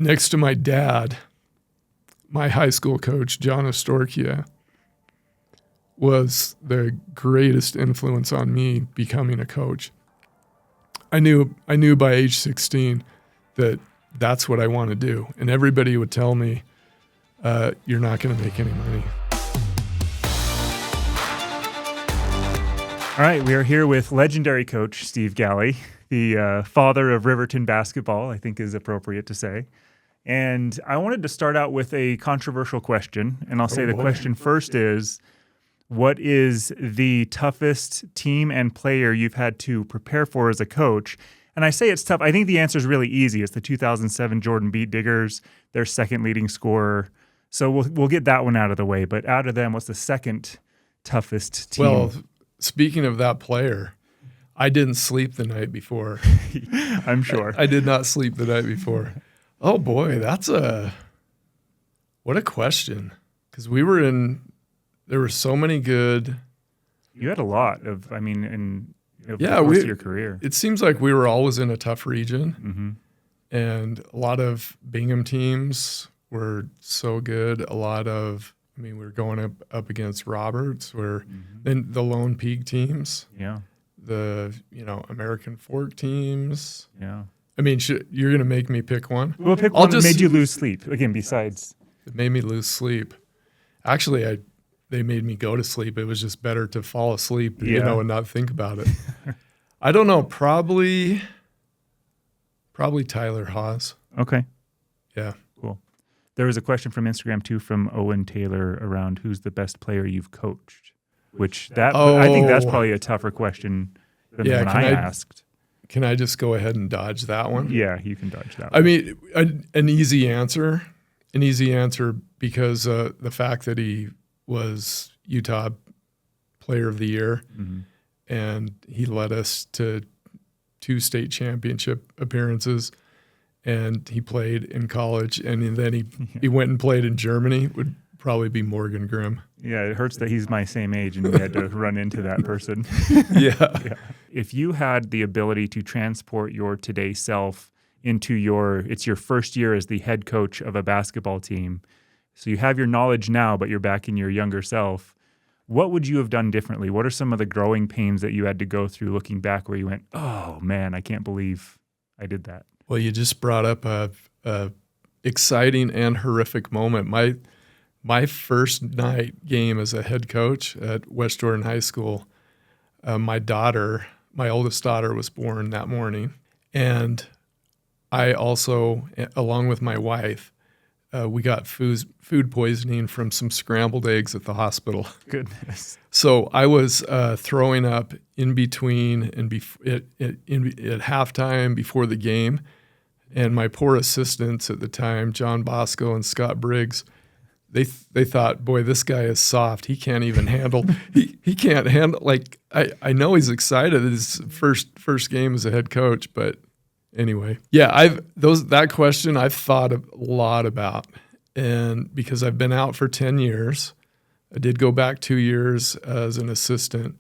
next to my dad, my high school coach, John Astorkia, was the greatest influence on me becoming a coach. I knew by age 16 that that's what I want to do. And everybody would tell me, you're not going to make any money. All right, we are here with legendary coach Steve Galley, the father of Riverton basketball, I think is appropriate to say. And I wanted to start out with a controversial question. And I'll say the question first is, what is the toughest team and player you've had to prepare for as a coach? And I say it's tough. I think the answer is really easy. It's the 2007 Jordan Beat Diggers, their second leading scorer. So we'll get that one out of the way. But out of them, what's the second toughest team? Well, speaking of that player, I didn't sleep the night before. I'm sure. I did not sleep the night before. Oh boy, what a question. Because there were so many good. You had a lot of, in the course of your career. It seems like we were always in a tough region. Mm-hmm. And a lot of Bingham teams were so good. A lot of, we were going up against Roberts, where then the Lone Peak teams. Yeah. The, American Fork teams. Yeah. You're going to make me pick one? Well, pick one that made you lose sleep. Again, besides. It made me lose sleep. Actually, they made me go to sleep. It was just better to fall asleep, and not think about it. I don't know. Probably Tyler Haas. Okay. Yeah. Cool. There was a question from Instagram too from Owen Taylor around who's the best player you've coached, I think that's probably a tougher question than the one I asked. Can I just go ahead and dodge that one? Yeah, you can dodge that one. An easy answer because the fact that he was Utah Player of the Year, and he led us to 2 state championship appearances, and he played in college, and then he went and played in Germany, would probably be Morgan Grimm. Yeah, it hurts that he's my same age and we had to run into that person. Yeah. If you had the ability to transport your today self into it's your first year as the head coach of a basketball team, so you have your knowledge now, but you're back in your younger self, what would you have done differently? What are some of the growing pains that you had to go through looking back where you went, oh man, I can't believe I did that? Well, you just brought up a exciting and horrific moment. My first night game as a head coach at West Jordan High School, my oldest daughter was born that morning. And I also, along with my wife, we got food poisoning from some scrambled eggs at the hospital. Goodness. So I was throwing up in between and at halftime before the game. And my poor assistants at the time, John Bosco and Scott Briggs, they thought, boy, this guy is soft. He can't even handle. he can't handle. Like I know he's excited. His first game as a head coach, but anyway, yeah. That question I've thought a lot about, and because I've been out for 10 years, I did go back 2 years as an assistant,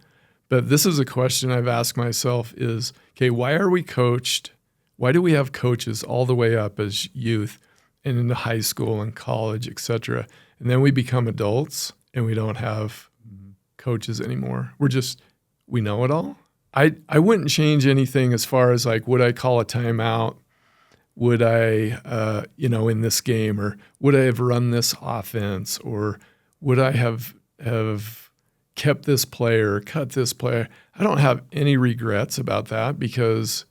but this is a question I've asked myself: is okay? Why are we coached? Why do we have coaches all the way up as youth and into high school and college, et cetera? And then we become adults and we don't have coaches anymore. We know it all. I wouldn't change anything as far as like, would I call a timeout? Would I, in this game, or would I have run this offense, or would I have kept this player, cut this player? I don't have any regrets about that because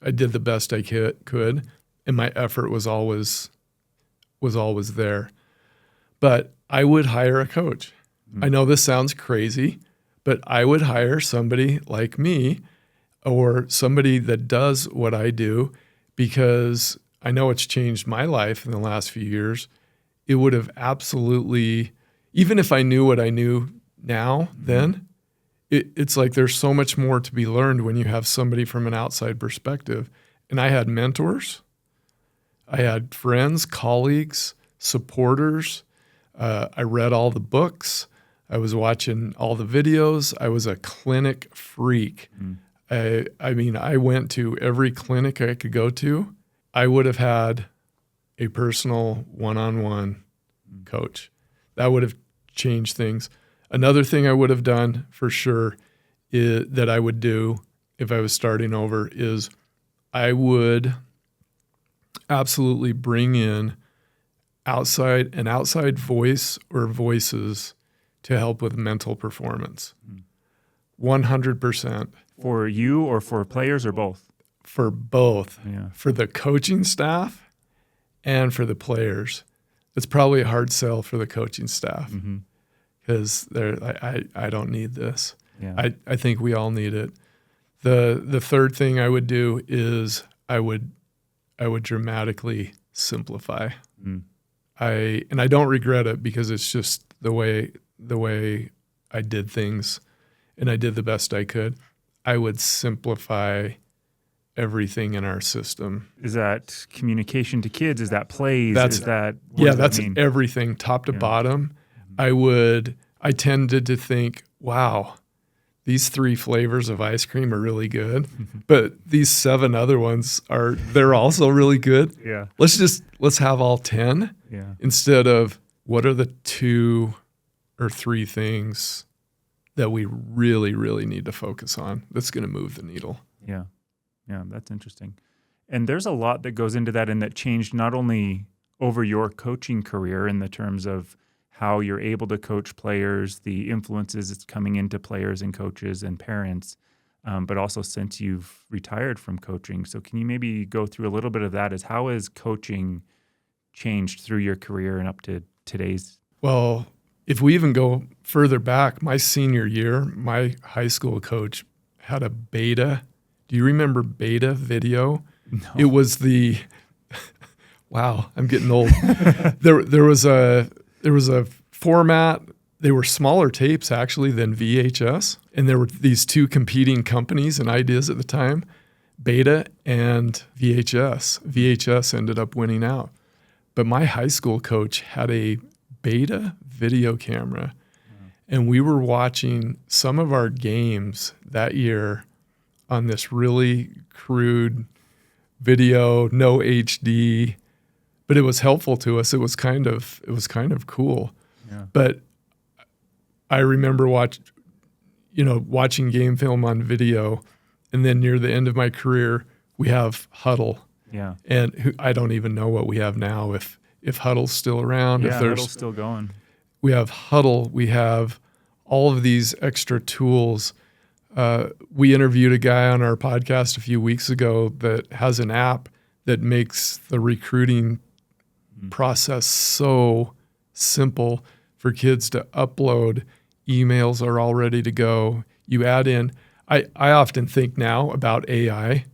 I did the best I could, and my effort was always there. But I would hire a coach. I know this sounds crazy, but I would hire somebody like me or somebody that does what I do, because I know it's changed my life in the last few years. It would have absolutely, even if I knew what I knew now, then, it's like there's so much more to be learned when you have somebody from an outside perspective. And I had mentors. I had friends, colleagues, supporters. I read all the books. I was watching all the videos. I was a clinic freak. I went to every clinic I could go to. I would have had a personal one-on-one coach. That would have changed things. Another thing I would have done for sure that I would do if I was starting over is I would absolutely bring in an outside voice or voices to help with mental performance. 100%. For you or for players or both? For both. Yeah. For the coaching staff and for the players. It's probably a hard sell for the coaching staff because I don't need this. Yeah. I think we all need it. The third thing I would do is I would dramatically simplify. And I don't regret it because it's just the way I did things, and I did the best I could. I would simplify everything in our system. Is that communication to kids? Is that plays? That's everything, top to bottom. I tended to think, wow, these 3 flavors of ice cream are really good, but these 7 other ones they're also really good. Yeah. Let's have all 10 instead of what are the 2 or 3 things that we really, really need to focus on that's going to move the needle. Yeah. Yeah, that's interesting. And there's a lot that goes into that and that changed not only over your coaching career in the terms of how you're able to coach players, the influences that's coming into players and coaches and parents, but also since you've retired from coaching. So can you maybe go through a little bit of that as how has coaching changed through your career and up to today's? Well, if we even go further back, my senior year, my high school coach had a beta. Do you remember beta video? No. It was wow, I'm getting old. There was a format. They were smaller tapes actually than VHS, and there were these 2 competing companies and ideas at the time, Beta and VHS. VHS ended up winning out, but my high school coach had a Beta video camera, and we were watching some of our games that year on this really crude video, no HD, but it was helpful to us. It was kind of cool. Yeah. But I remember watching game film on video, and then near the end of my career, we have Huddle. Yeah. And I don't even know what we have now. If Huddle's still around, Yeah, if there's Huddle's still going. We have Huddle. We have all of these extra tools. We interviewed a guy on our podcast a few weeks ago that has an app that makes the recruiting process so simple for kids to upload. Emails are all ready to go. You add in, I often think now about AI.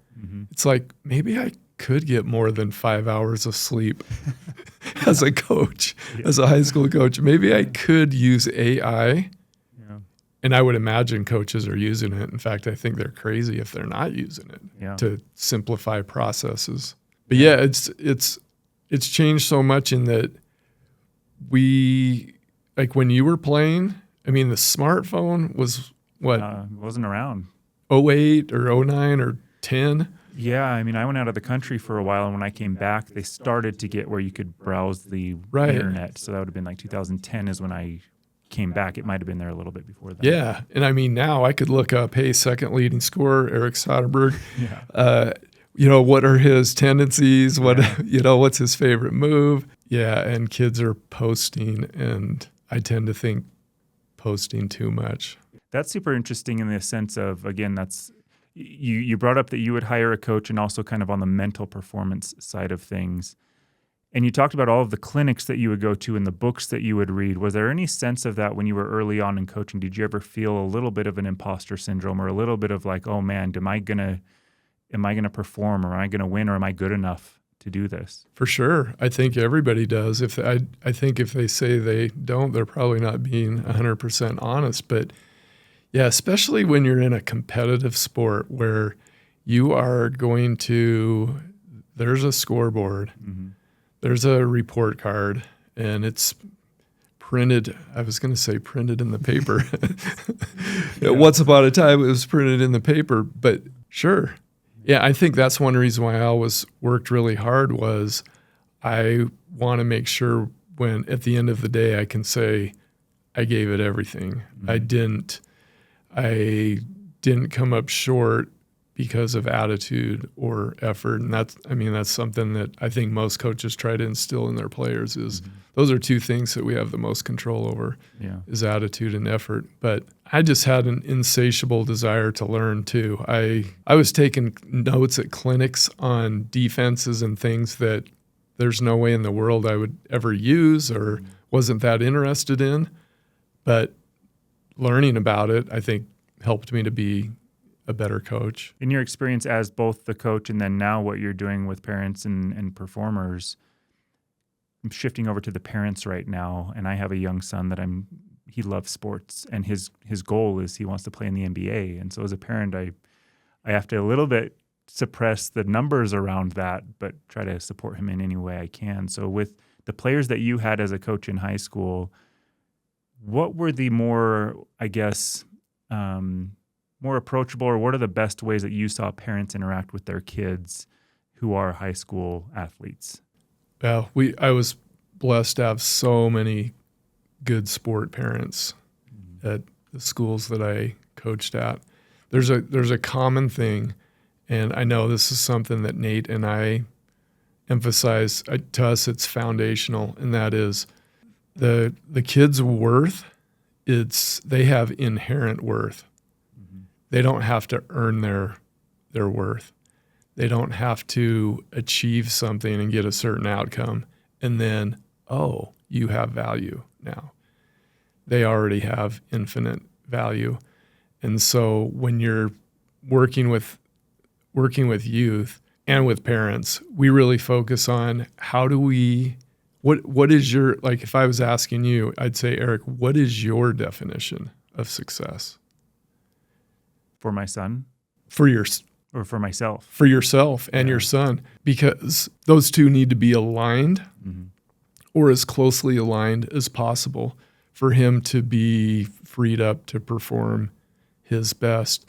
It's like maybe I could get more than 5 hours of sleep as a coach, as a high school coach. Maybe I could use AI. And I would imagine coaches are using it. In fact, I think they're crazy if they're not using it to simplify processes. But it's changed so much in that like when you were playing, I mean, the smartphone was what? Wasn't around. 08 or 09 or 10? Yeah, I mean, I went out of the country for a while, and when I came back, they started to get where you could browse the internet. So that would have been like 2010 is when I came back. It might have been there a little bit before that. Yeah, and I mean, now I could look up, hey, second leading scorer, Erik Soderberg. What are his tendencies? What's his favorite move? Yeah, and kids are posting, and I tend to think posting too much. That's super interesting in the sense of, again, that's you brought up that you would hire a coach and also kind of on the mental performance side of things. And you talked about all of the clinics that you would go to and the books that you would read. Was there any sense of that when you were early on in coaching? Did you ever feel a little bit of an imposter syndrome or a little bit of like, oh man, am I gonna perform, or am I gonna win, or am I good enough to do this? For sure. I think everybody does. I think if they say they don't, they're probably not being 100% honest. But yeah, especially when you're in a competitive sport where you are going to, there's a scoreboard, there's a report card, and it's printed. I was going to say printed in the paper. Once upon a time, it was printed in the paper, but sure. Yeah, I think that's one reason why I always worked really hard was I want to make sure when at the end of the day I can say I gave it everything. I didn't come up short because of attitude or effort. And that's something that I think most coaches try to instill in their players is those are two things that we have the most control over is attitude and effort. But I just had an insatiable desire to learn too. I was taking notes at clinics on defenses and things that there's no way in the world I would ever use or wasn't that interested in. But learning about it, I think, helped me to be a better coach. In your experience as both the coach and then now what you're doing with parents and performers, I'm shifting over to the parents right now, and I have a young son that he loves sports, and his goal is he wants to play in the NBA. And so as a parent, I have to a little bit suppress the numbers around that, but try to support him in any way I can. So with the players that you had as a coach in high school, what were the more, I guess, more approachable, or what are the best ways that you saw parents interact with their kids who are high school athletes? Well, I was blessed to have so many good sport parents at the schools that I coached at. There's a common thing, and I know this is something that Nate and I emphasize. To us, it's foundational, and that is the kids' worth. They have inherent worth. They don't have to earn their worth. They don't have to achieve something and get a certain outcome and then, oh, you have value now. They already have infinite value. And so when you're working with youth and with parents, we really focus on what is your, like if I was asking you, I'd say, Erik, what is your definition of success? For my son? Or for myself? For yourself and your son, because those two need to be aligned or as closely aligned as possible for him to be freed up to perform his best.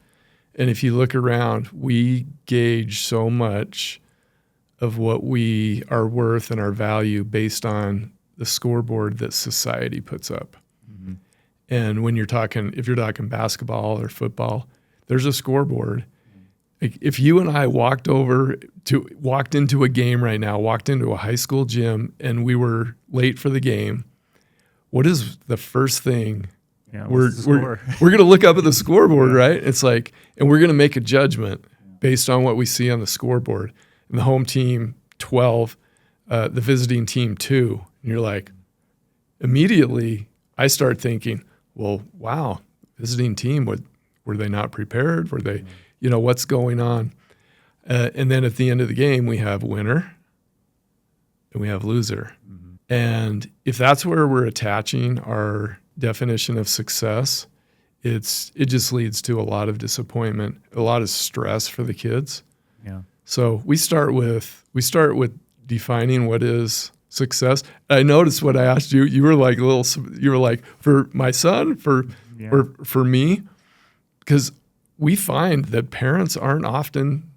And if you look around, we gauge so much of what we are worth and our value based on the scoreboard that society puts up. And if you're talking basketball or football, there's a scoreboard. Like if you and I walked into a game right now, walked into a high school gym, and we were late for the game, what is the first thing we're going to look up at the scoreboard, right? It's like, and we're going to make a judgment based on what we see on the scoreboard. And the home team 12, the visiting team 2, and you're like, immediately I start thinking, well, wow, visiting team were they not prepared? Were they, what's going on? And then at the end of the game, we have winner and we have loser. And if that's where we're attaching our definition of success, it just leads to a lot of disappointment, a lot of stress for the kids. Yeah. So we start with defining what is success. I noticed when I asked you, you were like for my son, or for me. Because we find that parents aren't often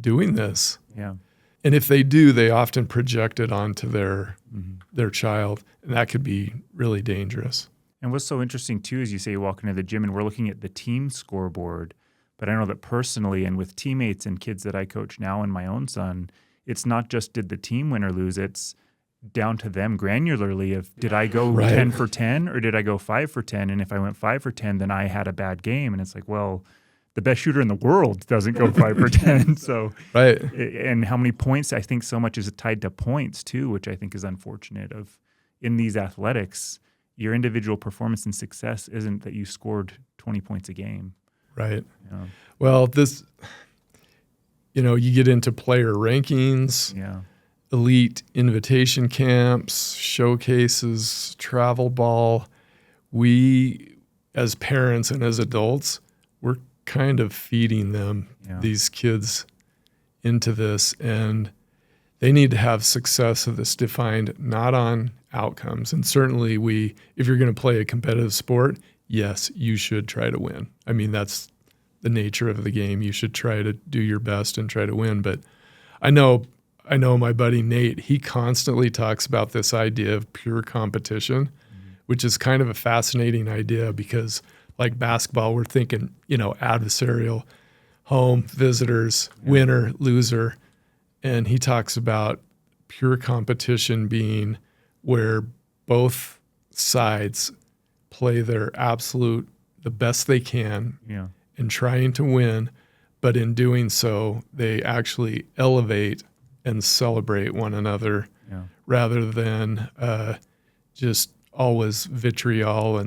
doing this. Yeah. And if they do, they often project it onto their child. And that could be really dangerous. And what's so interesting, too, is you say you walk into the gym and we're looking at the team scoreboard. But I know that personally and with teammates and kids that I coach now and my own son, it's not just did the team win or lose, it's down to them granularly of did I go 10 for 10 or did I go 5 for 10? And if I went 5 for 10, then I had a bad game. And it's like, well, the best shooter in the world doesn't go 5 for 10. So, right. And how many points, I think so much is tied to points too, which I think is unfortunate in these athletics, your individual performance and success isn't that you scored 20 points a game. Right. Well, you get into player rankings. Yeah. Elite invitation camps, showcases, travel ball. We, as parents and as adults, we're kind of feeding them, these kids, into this. And they need to have success of this defined not on outcomes. And certainly if you're going to play a competitive sport, yes, you should try to win. I mean, that's the nature of the game. You should try to do your best and try to win. But I know I know my buddy Nate, he constantly talks about this idea of pure competition, which is kind of a fascinating idea because like basketball, we're thinking, adversarial, home, visitors, winner, loser. And he talks about pure competition being where both sides play their the best they can in trying to win, but in doing so, they actually elevate and celebrate one another rather than just always vitriol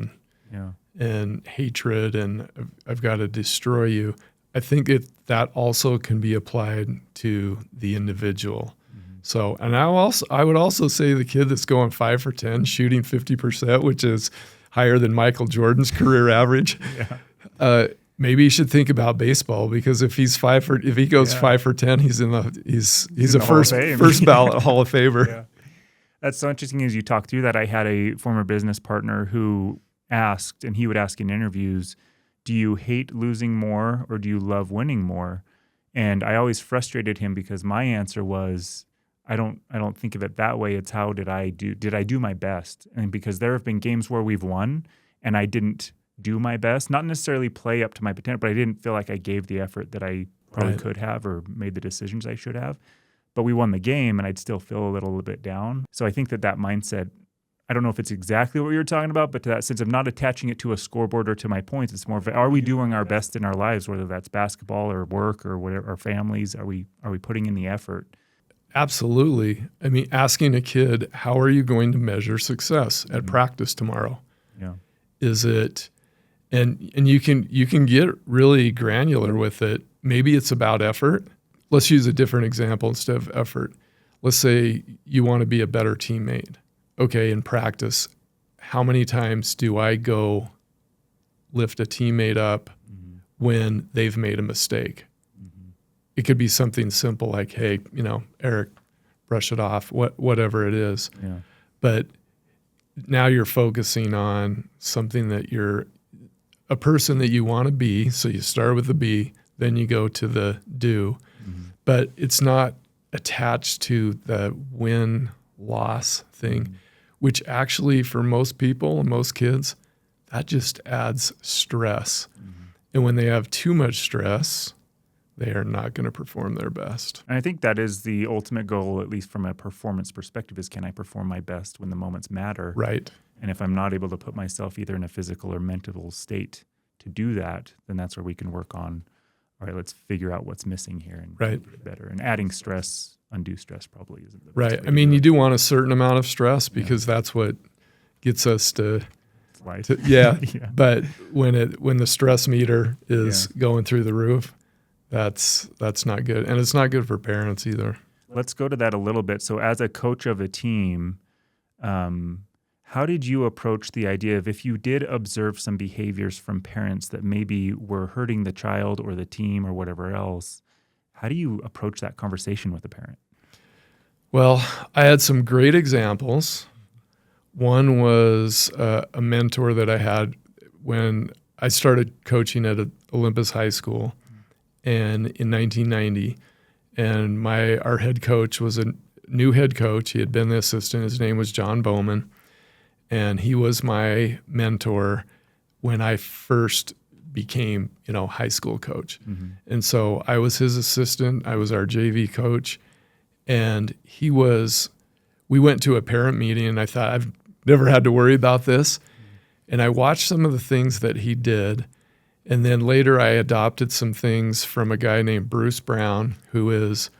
and hatred and I've got to destroy you. I think that also can be applied to the individual. So, and I would also say the kid that's going 5 for 10, shooting 50%, which is higher than Michael Jordan's career average. Maybe you should think about baseball because if he goes 5 for 10, he's a first ballot Hall of Famer. Yeah. That's so interesting as you talk through that. I had a former business partner who asked, and he would ask in interviews, do you hate losing more or do you love winning more? And I always frustrated him because my answer was, I don't think of it that way. It's how did I do my best? And because there have been games where we've won and I didn't do my best, not necessarily play up to my potential, but I didn't feel like I gave the effort that I probably could have or made the decisions I should have. But we won the game and I'd still feel a little bit down. So I think that mindset, I don't know if it's exactly what you're talking about, but to that sense of not attaching it to a scoreboard or to my points, it's more of, are we doing our best in our lives, whether that's basketball or work or whatever, our families, are we putting in the effort? Absolutely. I mean, asking a kid, how are you going to measure success at practice tomorrow? Yeah. Is it, and you can get really granular with it. Maybe it's about effort. Let's use a different example instead of effort. Let's say you want to be a better teammate. Okay, in practice, how many times do I go lift a teammate up when they've made a mistake? It could be something simple like, hey, Erik, brush it off, whatever it is. Yeah. But now you're focusing on something that you're a person that you want to be. So you start with the be, then you go to the do. But it's not attached to the win-loss thing, which actually for most people and most kids, that just adds stress. And when they have too much stress, they are not going to perform their best. And I think that is the ultimate goal, at least from a performance perspective, is can I perform my best when the moments matter? Right. And if I'm not able to put myself either in a physical or mental state to do that, then that's where we can work on, all right, let's figure out what's missing here and make it better. And adding stress, undue stress probably isn't the best way I mean, to you do want a certain amount of stress because that's what gets us to life. But when the stress meter is going through the roof, that's not good. And it's not good for parents either. Let's go to that a little bit. So as a coach of a team, how did you approach the idea of if you did observe some behaviors from parents that maybe were hurting the child or the team or whatever else, how do you approach that conversation with the parent? Well, I had some great examples. One was a mentor that I had when I started coaching at Olympus High School and in 1990. And our head coach was a new head coach. He had been the assistant. His name was John Bowman. And he was my mentor when I first became, high school coach. And so I was his assistant. I was our JV coach. And we went to a parent meeting and I thought, I've never had to worry about this. And I watched some of the things that he did. And then later I adopted some things from a guy named Bruce Brown, who is,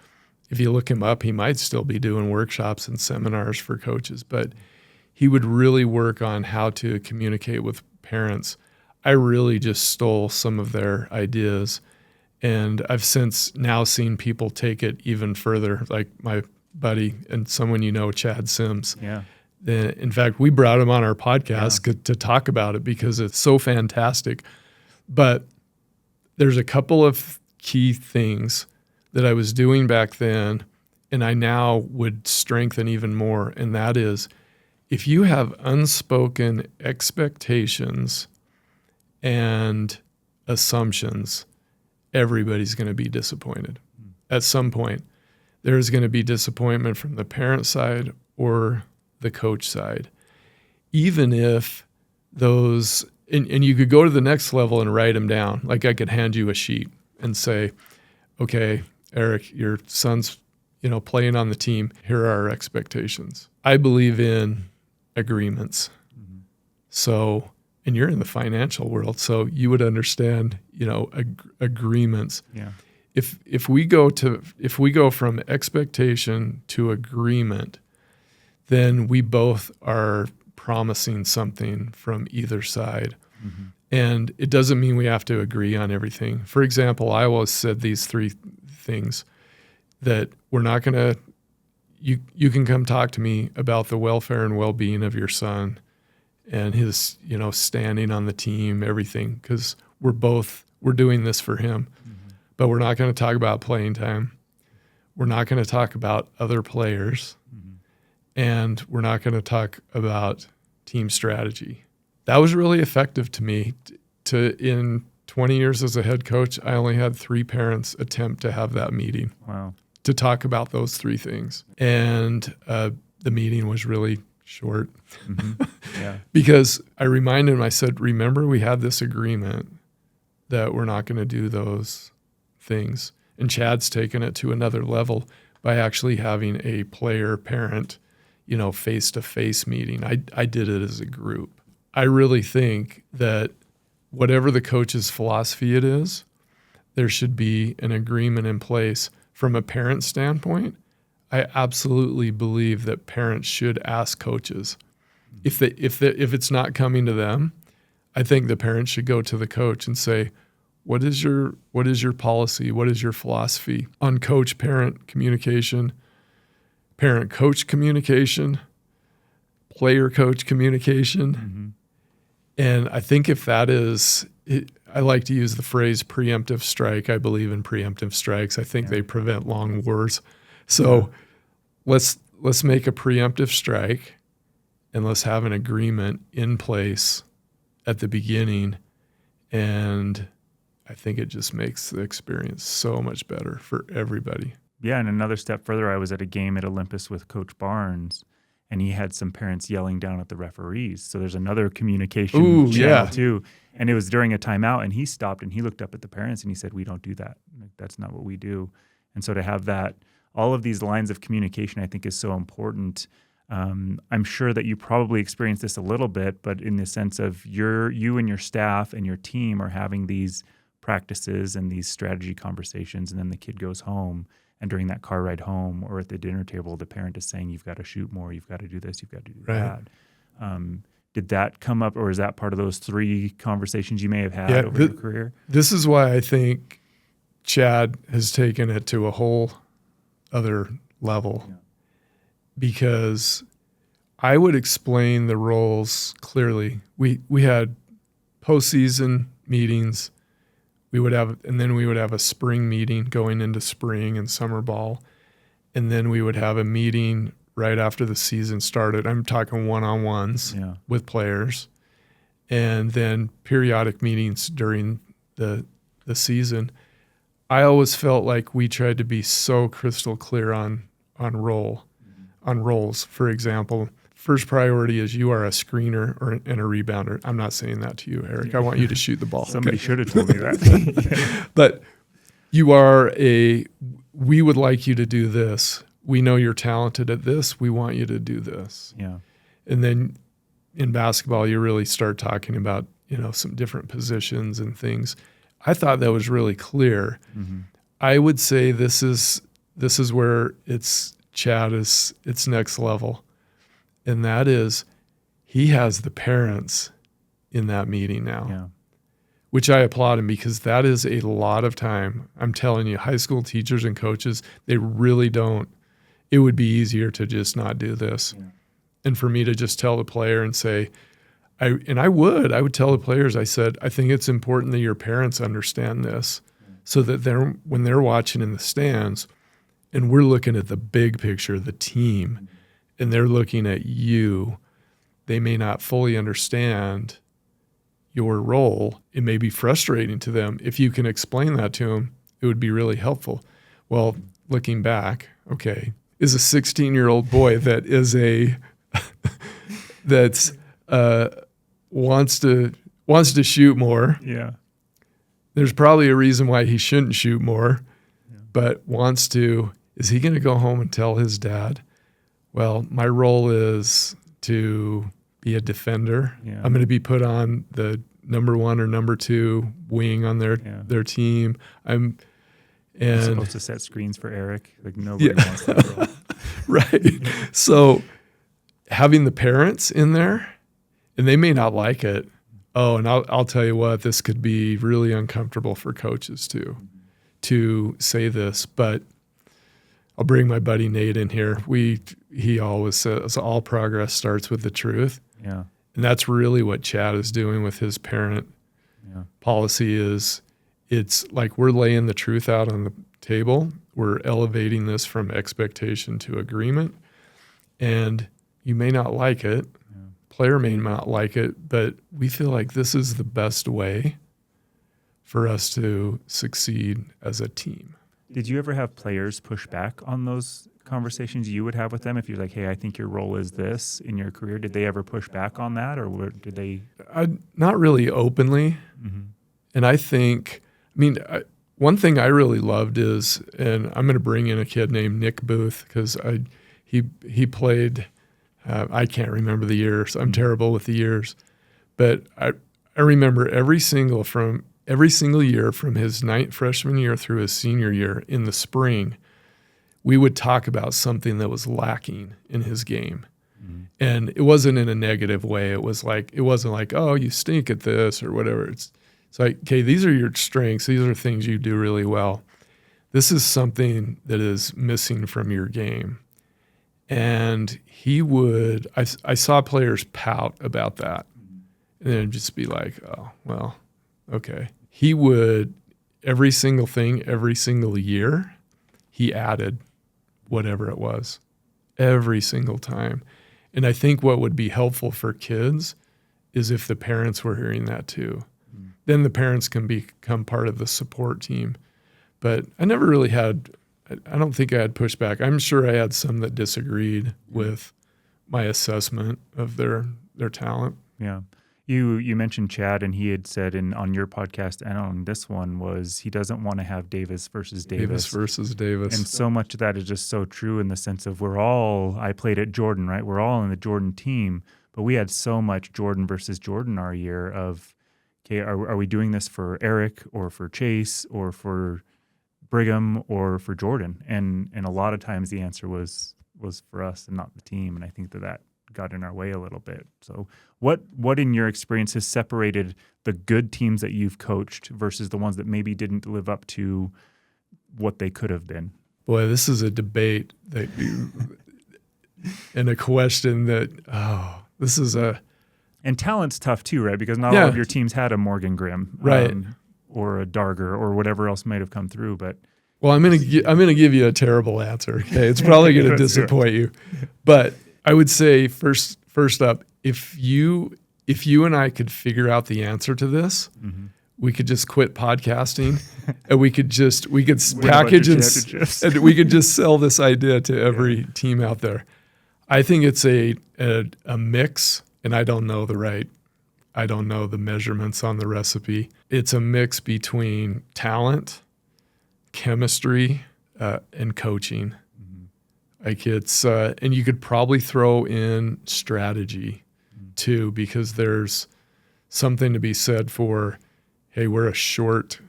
if you look him up, he might still be doing workshops and seminars for coaches, but he would really work on how to communicate with parents. I really just stole some of their ideas. And I've since now seen people take it even further, like my buddy and someone Chad Sims. Yeah. In fact, we brought him on our podcast to talk about it because it's so fantastic. But there's a couple of key things that I was doing back then, and I now would strengthen even more, and that is if you have unspoken expectations and assumptions, everybody's going to be disappointed at some point. there's going to be disappointment from the parent side or the coach side. Even if those, and you could go to the next level and write them down. Like I could hand you a sheet and say, okay, Erik, your son's, playing on the team. Here are our expectations. I believe in agreements. Mm-hmm. So, and you're in the financial world, so you would understand, agreements. Yeah. If we go from expectation to agreement, then we both are promising something from either side. Mm-hmm. And it doesn't mean we have to agree on everything. For example, I always said these three things that we're not going to, you can come talk to me about the welfare and well-being of your son and his, standing on the team, everything, because we're doing this for him. Mm-hmm. But we're not going to talk about playing time. We're not going to talk about other players. Mm-hmm. And we're not going to talk about team strategy. That was really effective to me. In 20 years as a head coach, I only had 3 parents attempt to have that meeting. Wow. To talk about those 3 things. And the meeting was really short. Mm-hmm. Yeah. Because I reminded him, I said, remember we had this agreement that we're not going to do those things. And Chad's taken it to another level by actually having a player-parent, face-to-face meeting. I did it as a group. I really think that whatever the coach's philosophy it is, there should be an agreement in place. From a parent standpoint, I absolutely believe that parents should ask coaches. If it's not coming to them, I think the parent should go to the coach and say, what is your policy? What is your philosophy on coach-parent communication, parent-coach communication, player-coach communication? Mm-hmm. And I think if that is, I like to use the phrase preemptive strike. I believe in preemptive strikes. I think they prevent long wars. So let's make a preemptive strike and let's have an agreement in place at the beginning. And I think it just makes the experience so much better for everybody. Yeah, and another step further, I was at a game at Olympus with Coach Barnes, and he had some parents yelling down at the referees. So there's another communication channel too. And it was during a timeout, and he stopped and he looked up at the parents and he said, we don't do that. That's not what we do. And so to have that, all of these lines of communication, I think is so important. I'm sure that you probably experienced this a little bit, but in the sense of you and your staff and your team are having these practices and these strategy conversations, and then the kid goes home. And during that car ride home or at the dinner table, the parent is saying, you've got to shoot more, you've got to do this, you've got to do that. Did that come up, or is that part of those 3 conversations you may have had over your career? This is why I think Chad has taken it to a whole other level, because I would explain the roles clearly. We had postseason meetings. And then we would have a spring meeting going into spring and summer ball. And then we would have a meeting right after the season started. I'm talking one-on-ones with players. And then periodic meetings during the season. I always felt like we tried to be so crystal clear on roles. For example, first priority is you are a screener and a rebounder. I'm not saying that to you, Erik. I want you to shoot the ball. Somebody should have told me that. But we would like you to do this. We know you're talented at this. We want you to do this. Yeah. And then in basketball, you really start talking about, some different positions and things. I thought that was really clear. Mm-hmm. I would say this is where Chad is its next level. And that is, he has the parents in that meeting now, which I applaud him, because that is a lot of time. I'm telling you, high school teachers and coaches, they really don't. It would be easier to just not do this. Yeah. And for me to just tell the player and say, I would tell the players, I said, I think it's important that your parents understand this, so that when they're watching in the stands and we're looking at the big picture, the team, and they're looking at you, they may not fully understand your role. It may be frustrating to them. If you can explain that to them, it would be really helpful. Well, looking back, okay, is a 16-year-old boy that is that's wants to shoot more. Yeah. There's probably a reason why he shouldn't shoot more, but wants to. Is he going to go home and tell his dad, well, my role is to be a defender. Yeah. I'm going to be put on the number 1 or number 2 wing on their team. I'm supposed to set screens for Erik. Like nobody wants that role. Right. So having the parents in there, and they may not like it. Oh, and I'll tell you what, this could be really uncomfortable for coaches too, to say this, but I'll bring my buddy Nate in here. He always says all progress starts with the truth. Yeah. And that's really what Chad is doing with his parent policy is it's like we're laying the truth out on the table. We're elevating this from expectation to agreement. And you may not like it. Player may not like it, but we feel like this is the best way for us to succeed as a team. Did you ever have players push back on those conversations you would have with them? If you're like, hey, I think your role is this in your career, did they ever push back on that, or did they? Not really openly. Mm-hmm. And I think, one thing I really loved is, and I'm going to bring in a kid named Nick Booth because he played. I can't remember the years. I'm terrible with the years, but I remember every single year from his freshman year through his senior year in the spring, we would talk about something that was lacking in his game. Mm-hmm. And it wasn't in a negative way. It wasn't like, oh, you stink at this or whatever. It's like, okay, these are your strengths. These are things you do really well. This is something that is missing from your game. And I saw players pout about that and then just be like, oh, well, okay. He would, every single thing, every single year, he added whatever it was every single time. And I think what would be helpful for kids is if the parents were hearing that too. Mm. Then the parents can become part of the support team. But I never really I don't think I had pushback. I'm sure I had some that disagreed with my assessment of their talent. Yeah. You mentioned Chad, and he had said on your podcast and on this one was he doesn't want to have Davis versus Davis. Davis versus Davis. And so much of that is just so true in the sense of I played at Jordan, right? We're all in the Jordan team, but we had so much Jordan versus Jordan our year of, okay, are we doing this for Erik or for Chase or for Brigham or for Jordan? And a lot of times the answer was for us and not the team. And I think that got in our way a little bit. So what in your experience has separated the good teams that you've coached versus the ones that maybe didn't live up to what they could have been? Boy, this is a debate and a question that, and talent's tough too, right? Because not all of your teams had a Morgan Grimm. Right. Or a Darger or whatever else might have come through, but I'm gonna give you a terrible answer. Okay, it's probably going to disappoint you, but I would say first up, if you and I could figure out the answer to this, mm-hmm. we could just quit podcasting, and we could package and we could just sell this idea to every team out there. I think it's a mix, and I don't know the measurements on the recipe. It's a mix between talent, chemistry, and coaching. Mm-hmm. Like it's, and you could probably throw in strategy too, because there's something to be said for, hey, we're a short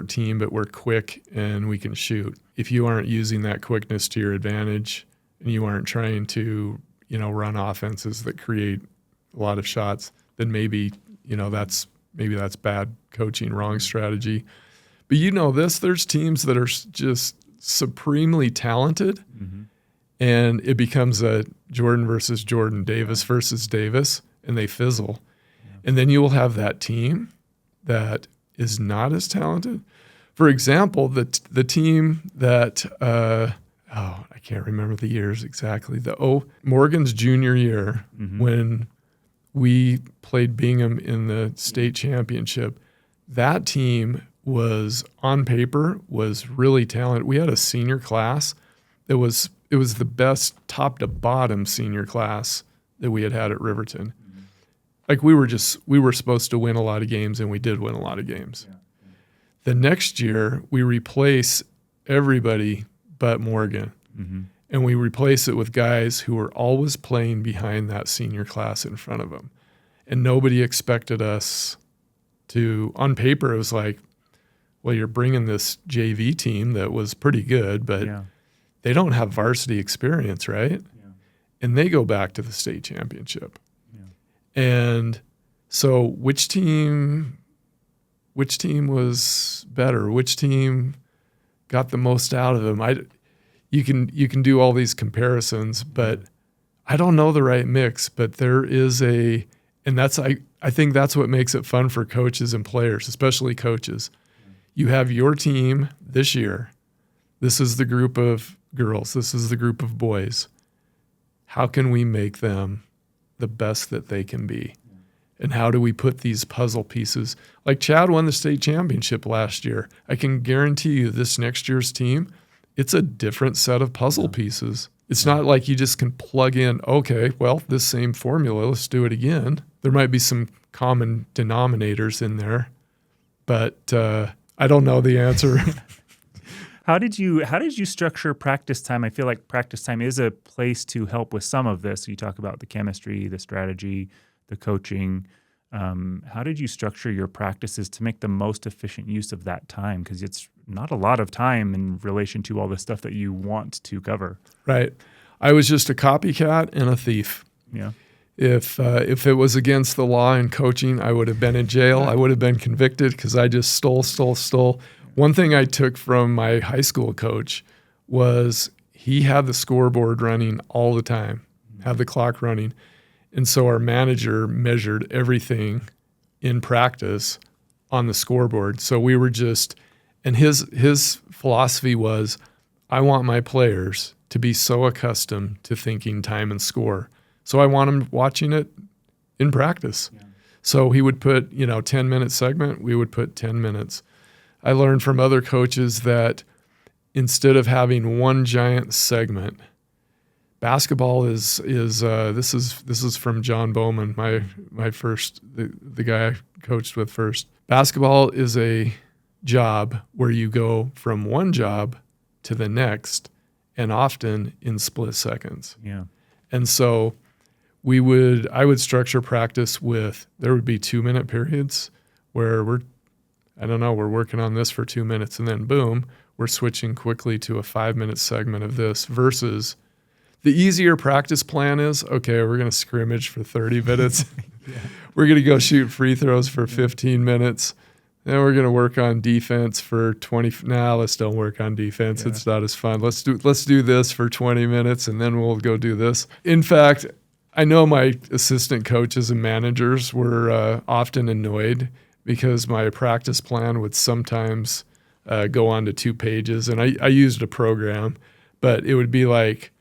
team, but we're quick and we can shoot. If you aren't using that quickness to your advantage and you aren't trying to, run offenses that create a lot of shots, then maybe that's bad coaching, wrong strategy. But there's teams that are just supremely talented, mm-hmm. and it becomes a Jordan versus Jordan, Davis versus Davis, and they fizzle. Yeah. And then you will have that team that is not as talented. For example, the team that I can't remember the years exactly. Morgan's junior year, mm-hmm. when we played Bingham in the state championship, that team was, on paper, was really talented. We had a senior class it was the best top to bottom senior class that we had at Riverton. Like we were supposed to win a lot of games, and we did win a lot of games. The next year, we replace everybody but Morgan. And we replace it with guys who were always playing behind that senior class in front of them. And nobody expected us to, on paper, it was like, well, you're bringing this JV team that was pretty good, but they don't have varsity experience, right? And they go back to the state championship. And so which team was better? Which team got the most out of them? You can do all these comparisons, but I don't know the right mix. But there is and that's I think that's what makes it fun for coaches and players, especially coaches. You have your team this year. This is the group of girls. This is the group of boys. How can we make them the best that they can be? And how do we put these puzzle pieces? Like Chad won the state championship last year. I can guarantee you this next year's team, it's a different set of puzzle pieces. It's not like you just can plug in, okay, well, this same formula, let's do it again. There might be some common denominators in there, but I don't know the answer. How did you structure practice time? I feel like practice time is a place to help with some of this. You talk about the chemistry, the strategy, the coaching. How did you structure your practices to make the most efficient use of that time? Because it's not a lot of time in relation to all the stuff that you want to cover. Right. I was just a copycat and a thief. Yeah. If it was against the law in coaching, I would have been in jail. I would have been convicted because I just stole. One thing I took from my high school coach was he had the scoreboard running all the time, had the clock running. And so our manager measured everything in practice on the scoreboard. So we were and his philosophy was, I want my players to be so accustomed to thinking time and score. So I want them watching it in practice. Yeah. So he would put, 10-minute segment, we would put 10 minutes. I learned from other coaches that instead of having one giant segment, basketball is this is from John Bowman, my first, the guy I coached with first. Basketball is a job where you go from one job to the next, and often in split seconds. Yeah. And so I would structure practice with, there would be 2-minute periods where we're working on this for 2 minutes, and then boom, we're switching quickly to a 5-minute segment of this versus the easier practice plan is, okay, we're going to scrimmage for 30 minutes. We're going to go shoot free throws for 15 minutes. Then we're going to work on defense for 20. Let's don't work on defense. Yeah. It's not as fun. Let's do this for 20 minutes, and then we'll go do this. In fact, I know my assistant coaches and managers were often annoyed because my practice plan would sometimes go on to 2 pages, and I used a program, but it would be like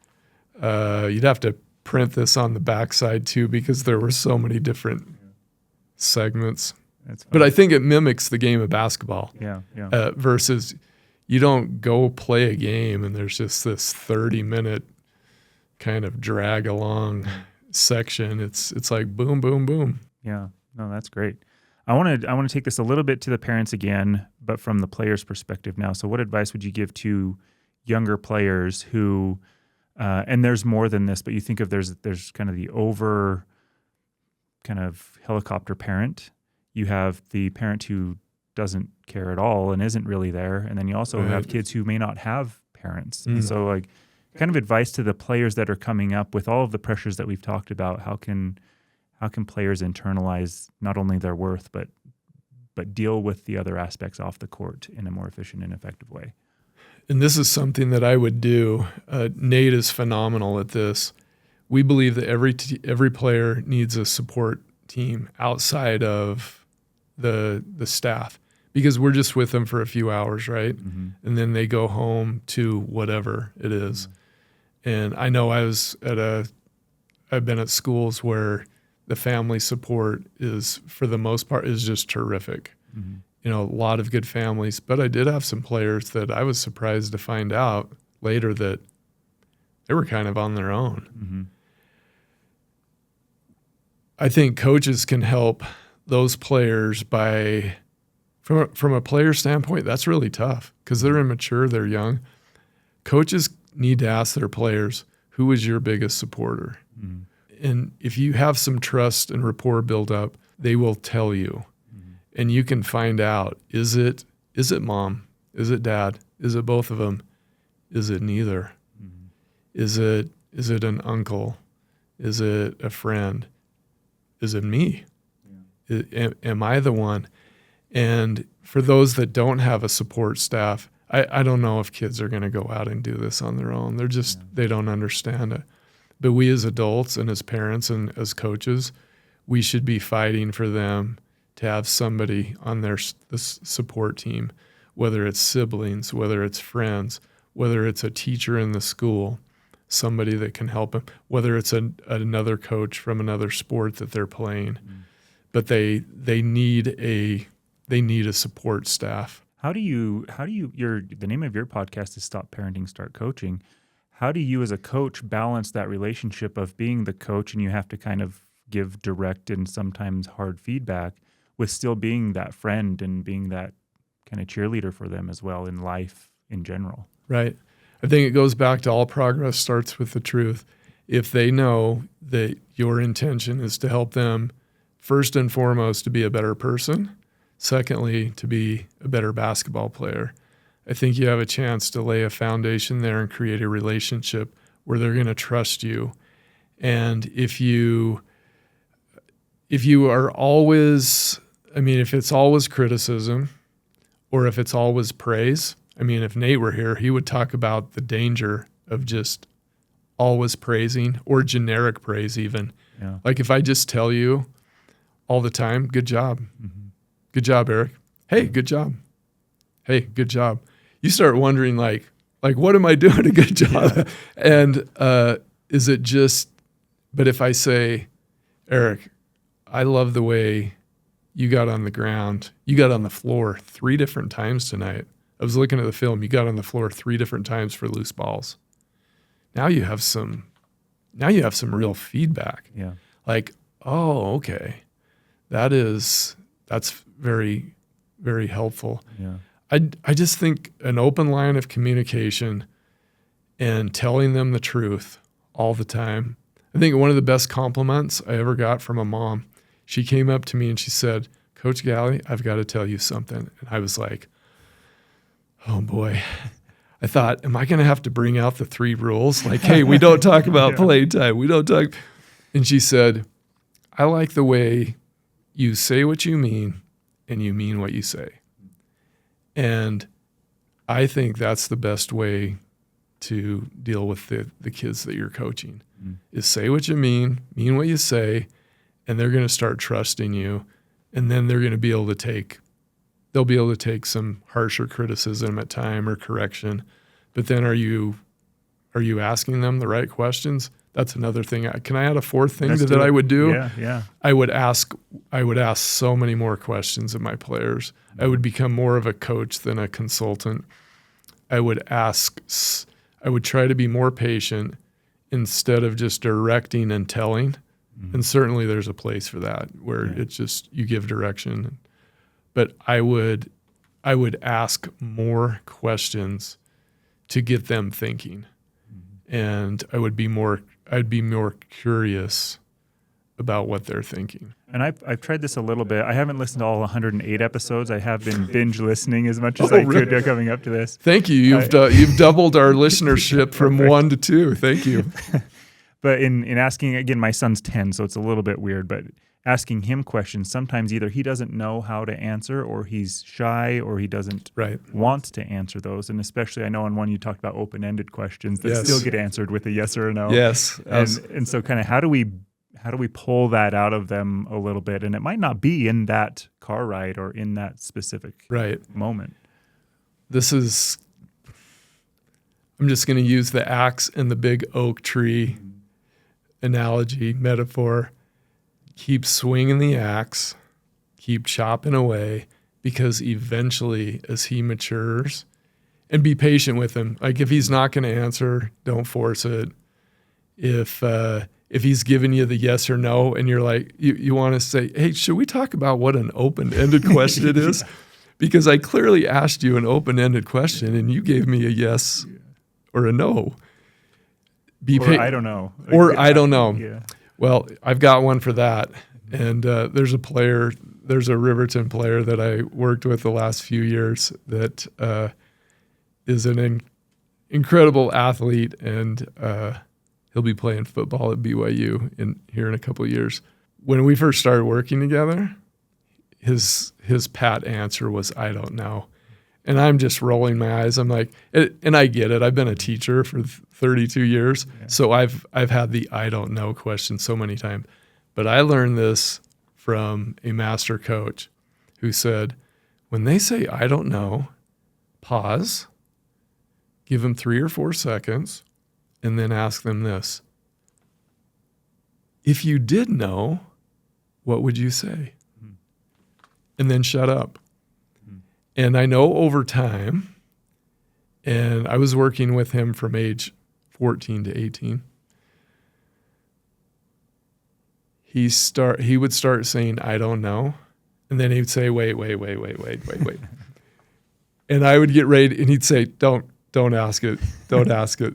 you'd have to print this on the backside too because there were so many different segments. But I think it mimics the game of basketball. Yeah. Versus you don't go play a game and there's just this 30-minute kind of drag along section. It's like boom, boom, boom. Yeah. No, that's great. I want to take this a little bit to the parents again, but from the player's perspective now. So what advice would you give to younger players who, and there's more than this, but you think of there's kind of the over kind of helicopter parent. You have the parent who doesn't care at all and isn't really there. And then you also have kids who may not have parents. And so like kind of advice to the players that are coming up with all of the pressures that we've talked about. How can players internalize not only their worth, but deal with the other aspects off the court in a more efficient and effective way? And this is something that I would do. Nate is phenomenal at this. We believe that every player needs a support team outside of the staff because we're just with them for a few hours, right? Mm-hmm. And then they go home to whatever it is. Mm-hmm. And I know I've been at schools where the family support is, for the most part, is just terrific. Mm-hmm. A lot of good families, but I did have some players that I was surprised to find out later that They were kind of on their own. Mm-hmm. I think coaches can help those players by, from a player standpoint, that's really tough because they're immature, they're young. Coaches need to ask their players, who is your biggest supporter? Mm-hmm. And if you have some trust and rapport built up, they will tell you. Mm-hmm. And you can find out, is it mom? Is it dad? Is it both of them? Is it neither? Mm-hmm. Is it an uncle? Is it a friend? Is it me? Yeah. Am I the one? And for those that don't have a support staff, I don't know if kids are going to go out and do this on their own. They're just, they don't understand it. But we as adults and as parents and as coaches, we should be fighting for them to have somebody on this support team, whether it's siblings, whether it's friends, whether it's a teacher in the school, somebody that can help them, whether it's another coach from another sport that they're playing. Mm. But they need a support staff. How do you the name of your podcast is Stop Parenting, Start Coaching. How do you as a coach balance that relationship of being the coach and you have to kind of give direct and sometimes hard feedback with still being that friend and being that kind of cheerleader for them as well in life in general? Right. I think it goes back to all progress starts with the truth. If they know that your intention is to help them, first and foremost, to be a better person, secondly, to be a better basketball player, I think you have a chance to lay a foundation there and create a relationship where they're going to trust you. And if you are always, if it's always criticism or if it's always praise, if Nate were here, he would talk about the danger of just always praising or generic praise even. Yeah. Like if I just tell you all the time, good job. Mm-hmm. Good job, Erik. Hey, good job. Hey, good job. You start wondering like what am I doing a good job? Yeah. And is it just, but if I say, Erik, I love the way you got on the ground. You got on the floor 3 different times tonight. I was looking at the film. You got on the floor 3 different times for loose balls. Now you have some real feedback. Yeah. Like, oh, okay. That's very, very helpful. Yeah. I just think an open line of communication and telling them the truth all the time. I think one of the best compliments I ever got from a mom, she came up to me and she said, Coach Galley, I've got to tell you something. And I was like, oh boy. I thought, am I going to have to bring out the 3 rules? Like, hey, we don't talk about playtime. We don't talk. And she said, I like the way you say what you mean and you mean what you say. And I think that's the best way to deal with the kids that you're coaching is say what you mean what you say, and they're going to start trusting you. And then they're going to be able to take some harsher criticism at time or correction. But then are you asking them the right questions? That's another thing. Can I add a 4th thing that I would do? Yeah. I would ask so many more questions of my players. I would become more of a coach than a consultant. I would try to be more patient instead of just directing and telling. Mm-hmm. And certainly there's a place for that where it's just you give direction. But I would ask more questions to get them thinking. Mm-hmm. And I'd be more curious about what they're thinking. And I've tried this a little bit. I haven't listened to all 108 episodes. I have been binge listening as much as I could coming up to this. Thank you. You've doubled our listenership from 1 to 2. Thank you. But in asking, again, my son's 10, so it's a little bit weird, but asking him questions, sometimes either he doesn't know how to answer or he's shy or he doesn't want to answer those. And especially I know on one you talked about open-ended questions that still get answered with a yes or a no. Yes. And so kind of how do we pull that out of them a little bit? And it might not be in that car ride or in that specific moment. I'm just going to use the axe and the big oak tree analogy, metaphor. Keep swinging the axe, keep chopping away, because eventually as he matures and be patient with him. Like if he's not going to answer, don't force it. If he's giving you the yes or no and you're like, you want to say, hey, should we talk about what an open-ended question is? Because I clearly asked you an open-ended question and you gave me a yes or a no. I don't know. I don't know. Yeah. Well, I've got one for that. And there's a Riverton player that I worked with the last few years that is an incredible athlete, and he'll be playing football at BYU here in a couple of years. When we first started working together, his pat answer was, I don't know. And I'm just rolling my eyes. I'm like, and I get it. I've been a teacher for 32 years, so I've had the I don't know question so many times. But I learned this from a master coach who said, when they say I don't know, pause, give them 3 or 4 seconds, and then ask them this. If you did know, what would you say? And then shut up. And I know over time, and I was working with him from age 14 to 18, he would start saying, I don't know. And then he'd say, wait. And I would get ready, and he'd say, don't ask it. Don't ask it.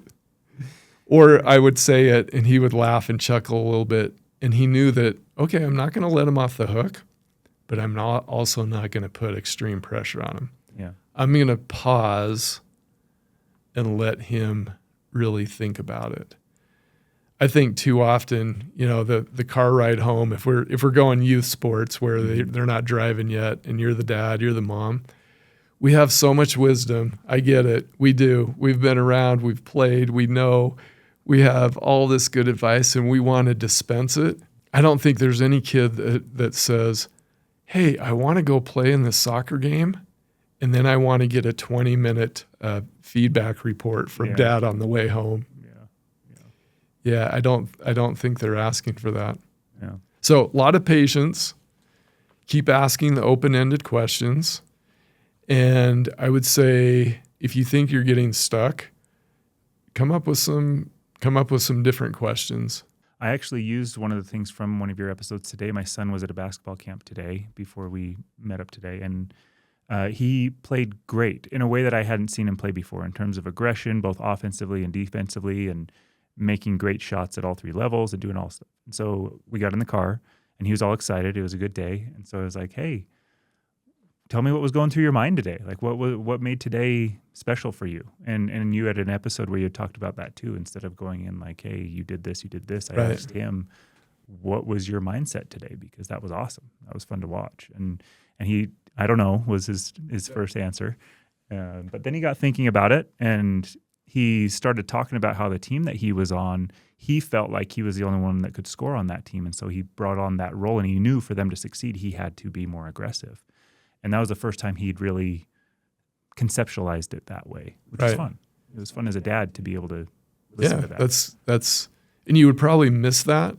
Or I would say it, and he would laugh and chuckle a little bit. And he knew that, okay, I'm not going to let him off the hook, but I'm also not going to put extreme pressure on him. Yeah. I'm going to pause and let him really think about it. I think too often, the car ride home, if we're going youth sports where they're not driving yet and you're the dad, you're the mom, we have so much wisdom. I get it. We do. We've been around. We've played. We know. We have all this good advice and we want to dispense it. I don't think there's any kid that says, hey, I want to go play in this soccer game and then I want to get a 20-minute feedback report from dad on the way home. Yeah, I don't think they're asking for that. Yeah. So a lot of patience. Keep asking the open-ended questions. And I would say if you think you're getting stuck, come up with some different questions. I actually used one of the things from one of your episodes today. My son was at a basketball camp today before we met up today, and he played great in a way that I hadn't seen him play before in terms of aggression, both offensively and defensively, and making great shots at all 3 levels and doing all stuff. And so we got in the car, and he was all excited. It was a good day. And so I was like, hey, tell me what was going through your mind today. Like, what made today special for you? And you had an episode where you talked about that too. Instead of going in like, hey, you did this. I asked him, what was your mindset today? Because that was awesome. That was fun to watch. And he, I don't know, was his first answer. But then he got thinking about it, and he started talking about how the team that he was on, he felt like he was the only one that could score on that team. And so he brought on that role, and he knew for them to succeed, he had to be more aggressive. And that was the first time he'd really conceptualized it that way, which was fun. It was fun as a dad to be able to listen to that. That's, and you would probably miss that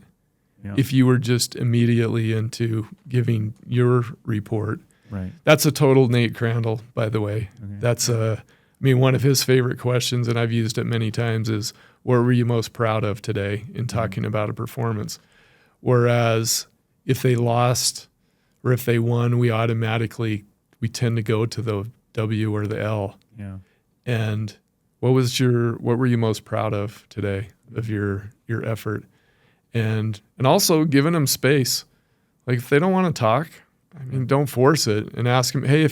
if you were just immediately into giving your report. Right. That's a total Nate Crandall, by the way. Okay. That's one of his favorite questions, and I've used it many times, is what were you most proud of today in talking about a performance? Whereas if they lost or if they won, we tend to go to the W or the L. Yeah. And what were you most proud of today of your effort? And also giving them space. Like if they don't want to talk, don't force it, and ask them, hey,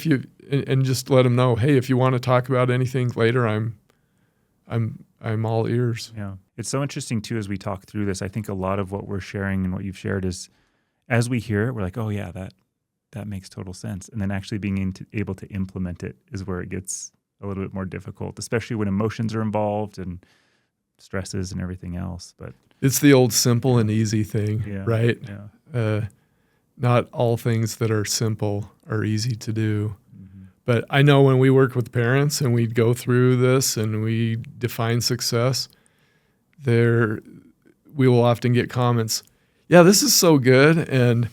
and just let them know, hey, if you want to talk about anything later, I'm all ears. Yeah. It's so interesting too, as we talk through this. I think a lot of what we're sharing and what you've shared is, as we hear it, we're like, oh yeah, that makes total sense. And then actually being able to implement it is where it gets a little bit more difficult, especially when emotions are involved and stresses and everything else. But it's the old simple and easy thing, right? Yeah. Not all things that are simple are easy to do. Mm-hmm. But I know when we work with parents and we go through this and we define success, we will often get comments, yeah, this is so good. And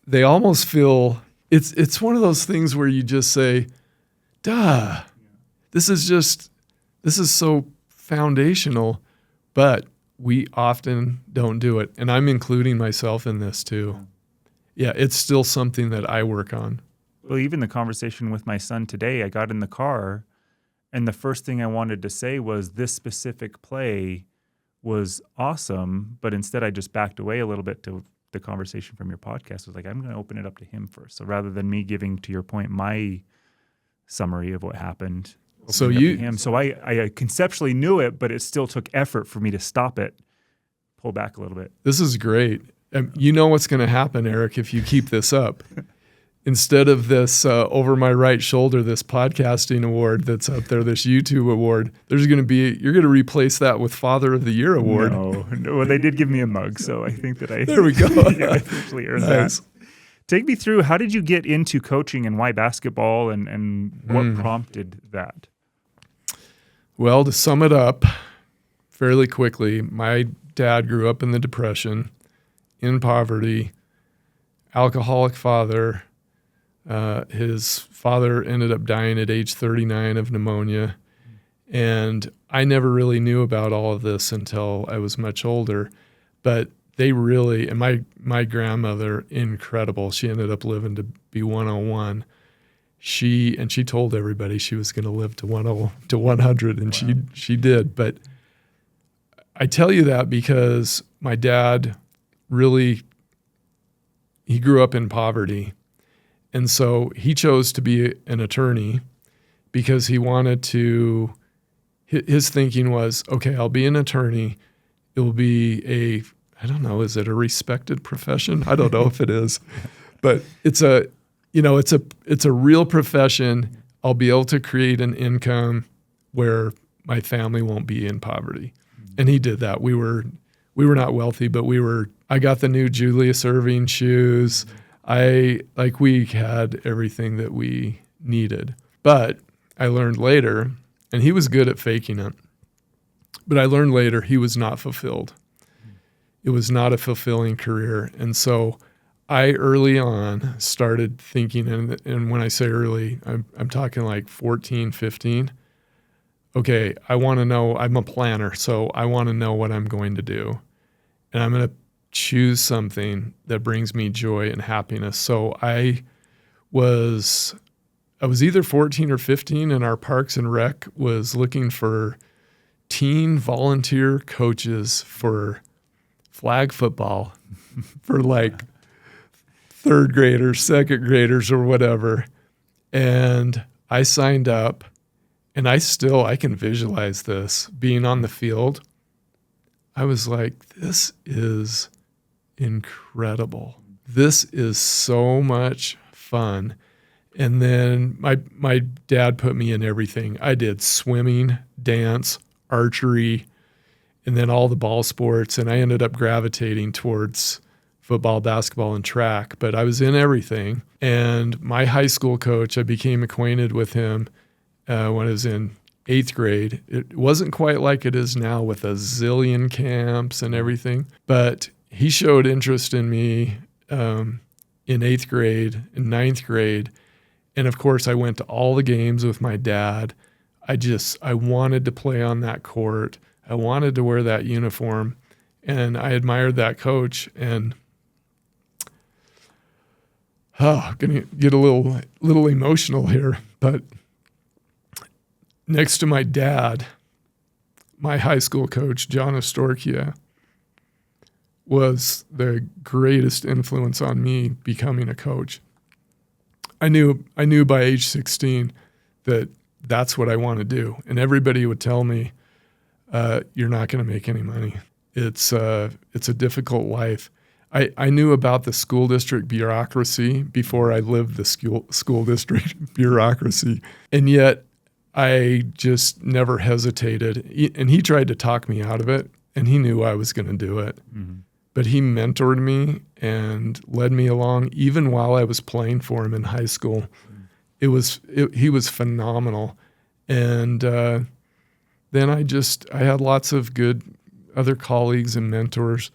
they almost feel, it's one of those things where you just say, duh, this is so foundational, but we often don't do it. And I'm including myself in this too. Yeah, it's still something that I work on. Well, even the conversation with my son today, I got in the car and the first thing I wanted to say was this specific play was awesome, but instead I just backed away a little bit to the conversation from your podcast. I was like, I'm going to open it up to him first. So rather than me giving, to your point, my summary of what happened, so I conceptually knew it, but it still took effort for me to stop it, pull back a little bit. This is great. You know what's going to happen, Erik, if you keep this up. Instead of this over my right shoulder, this podcasting award that's up there, this YouTube award, you're going to replace that with Father of the Year award. No. Well, they did give me a mug, so I think that there we go. I actually earned that. Take me through, how did you get into coaching and why basketball and what prompted that? Well, to sum it up fairly quickly, my dad grew up in the Depression, in poverty, alcoholic father. His father ended up dying at age 39 of pneumonia. And I never really knew about all of this until I was much older. But they really, and my grandmother, incredible. She ended up living to be 101. She told everybody she was going to live to 100, and wow. she did. But I tell you that because my dad really, he grew up in poverty. And so he chose to be an attorney because he wanted to, his thinking was, okay, I'll be an attorney. It will be I don't know, is it a respected profession? I don't know if it is, but it's a real profession. I'll be able to create an income where my family won't be in poverty. And he did that. We were not wealthy, but I got the new Julius Erving shoes. We had everything that we needed. But I learned later, and he was good at faking it, but I learned later he was not fulfilled. It was not a fulfilling career. And so I early on started thinking, and when I say early, I'm talking like 14, 15. Okay, I want to know, I'm a planner, so I want to know what I'm going to do. And I'm going to choose something that brings me joy and happiness. So I was either 14 or 15, and our Parks and Rec was looking for teen volunteer coaches for flag football for like third graders, second graders, or whatever. And I signed up, and I can visualize this being on the field. I was like, this is incredible. This is so much fun. And then my dad put me in everything. I did swimming, dance, archery, and then all the ball sports. And I ended up gravitating towards football, basketball, and track. But I was in everything. And my high school coach, I became acquainted with him when I was in 8th grade. It wasn't quite like it is now with a zillion camps and everything. But he showed interest in me in 8th grade and 9th grade. And of course, I went to all the games with my dad. I wanted to play on that court. I wanted to wear that uniform. And I admired that coach. And I'm going to get a little emotional here. But next to my dad, my high school coach, John Astorkia, was the greatest influence on me becoming a coach. I knew by age 16 that that's what I want to do. And everybody would tell me, you're not going to make any money. It's a difficult life. I knew about the school district bureaucracy before I lived the school district bureaucracy. And yet I just never hesitated. And he tried to talk me out of it, and he knew I was going to do it. Mm-hmm. But he mentored me and led me along even while I was playing for him in high school. He was phenomenal. And then I had lots of good other colleagues and mentors.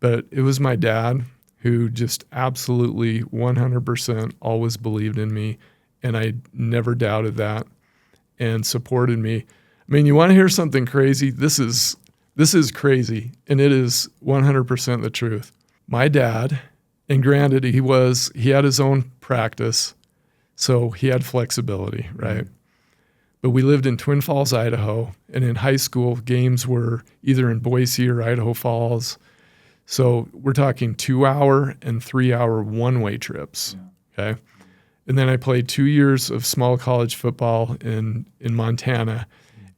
But it was my dad who just absolutely 100% always believed in me. And I never doubted that. and supported me. I mean, you want to hear something crazy? This is crazy, and it is 100% the truth. My dad, and granted, he had his own practice, so he had flexibility, right? But we lived in Twin Falls, Idaho, and in high school, games were either in Boise or Idaho Falls. So we're talking 2-hour and 3-hour one-way trips, okay? And then I played 2 years of small college football in Montana,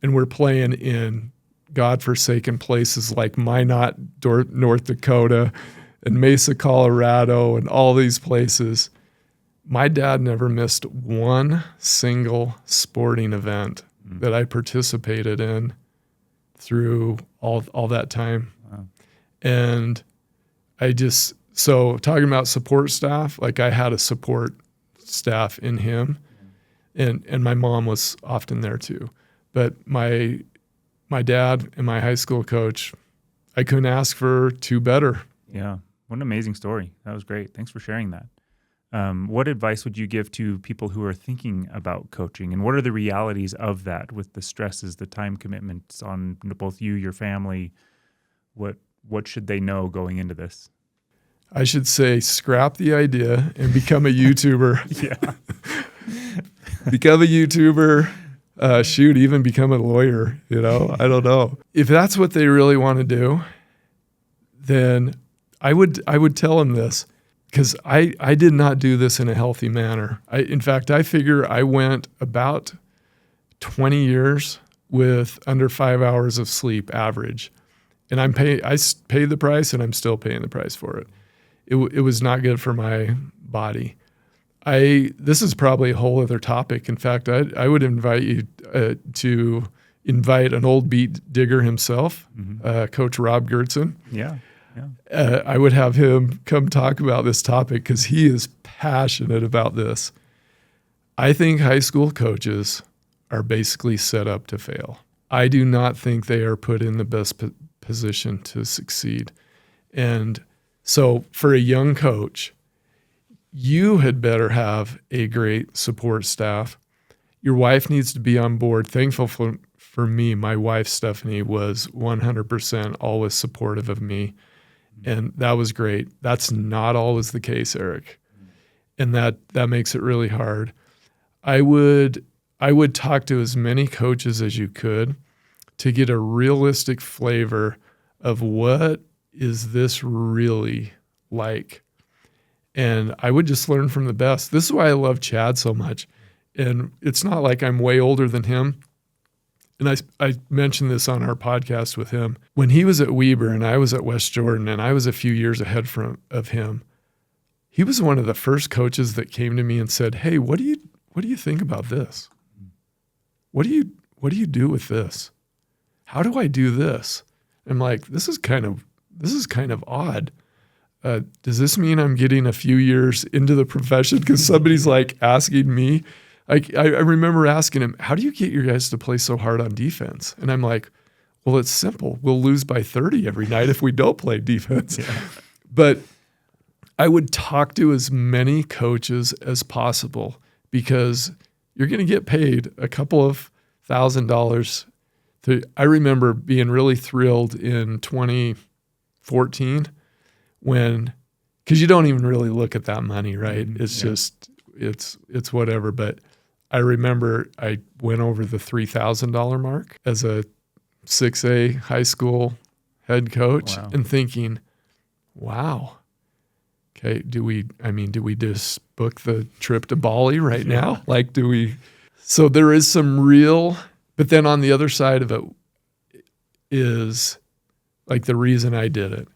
and we're playing in godforsaken places like Minot, North Dakota, and Mesa, Colorado, and all these places. My dad never missed one single sporting event that I participated in through all that time. Wow. And so talking about support staff, like I had a support staff in him, and my mom was often there too. But my dad and my high school coach, I couldn't ask for two better. Yeah. What an amazing story. That was great. Thanks for sharing that. What advice would you give to people who are thinking about coaching, and what are the realities of that with the stresses, the time commitments on both you, your family? What should they know going into this? I should say scrap the idea and become a YouTuber. Yeah. Become a YouTuber. Even become a lawyer. I don't know. If that's what they really want to do, then I would tell them this, because I did not do this in a healthy manner. In fact, I figure I went about 20 years with under 5 hours of sleep average, and I paid the price, and I'm still paying the price for it. It was not good for my body. This is probably a whole other topic. In fact, I would invite you to invite an old beat digger himself, Coach Rob Gertzen. Yeah. I would have him come talk about this topic because he is passionate about this. I think high school coaches are basically set up to fail. I do not think they are put in the best position to succeed. And so for a young coach, you had better have a great support staff. Your wife needs to be on board. Thankful for me, my wife, Stephanie, was 100% always supportive of me. And that was great. That's not always the case, Erik. And that makes it really hard. I would talk to as many coaches as you could to get a realistic flavor of what is this really like. And I would just learn from the best. This is why I love Chad so much. And it's not like I'm way older than him. And I mentioned this on our podcast with him. When he was at Weber and I was at West Jordan and I was a few years ahead of him, he was one of the first coaches that came to me and said, "Hey, what do you think about this? What do you do with this? How do I do this?" I'm like, this is kind of odd. Does this mean I'm getting a few years into the profession? Because somebody's like asking me. I remember asking him, "How do you get your guys to play so hard on defense?" And I'm like, "Well, it's simple. We'll lose by 30 every night if we don't play defense." Yeah. But I would talk to as many coaches as possible, because you're going to get paid a couple of $1,000. I remember being really thrilled in 2014 because you don't even really look at that money, right? It's just, it's whatever. But I remember I went over the $3,000 mark as a 6A high school head coach. Wow. And thinking, wow, okay, do we just book the trip to Bali right now? Like, so there is some real, but then on the other side of it is like the reason I did it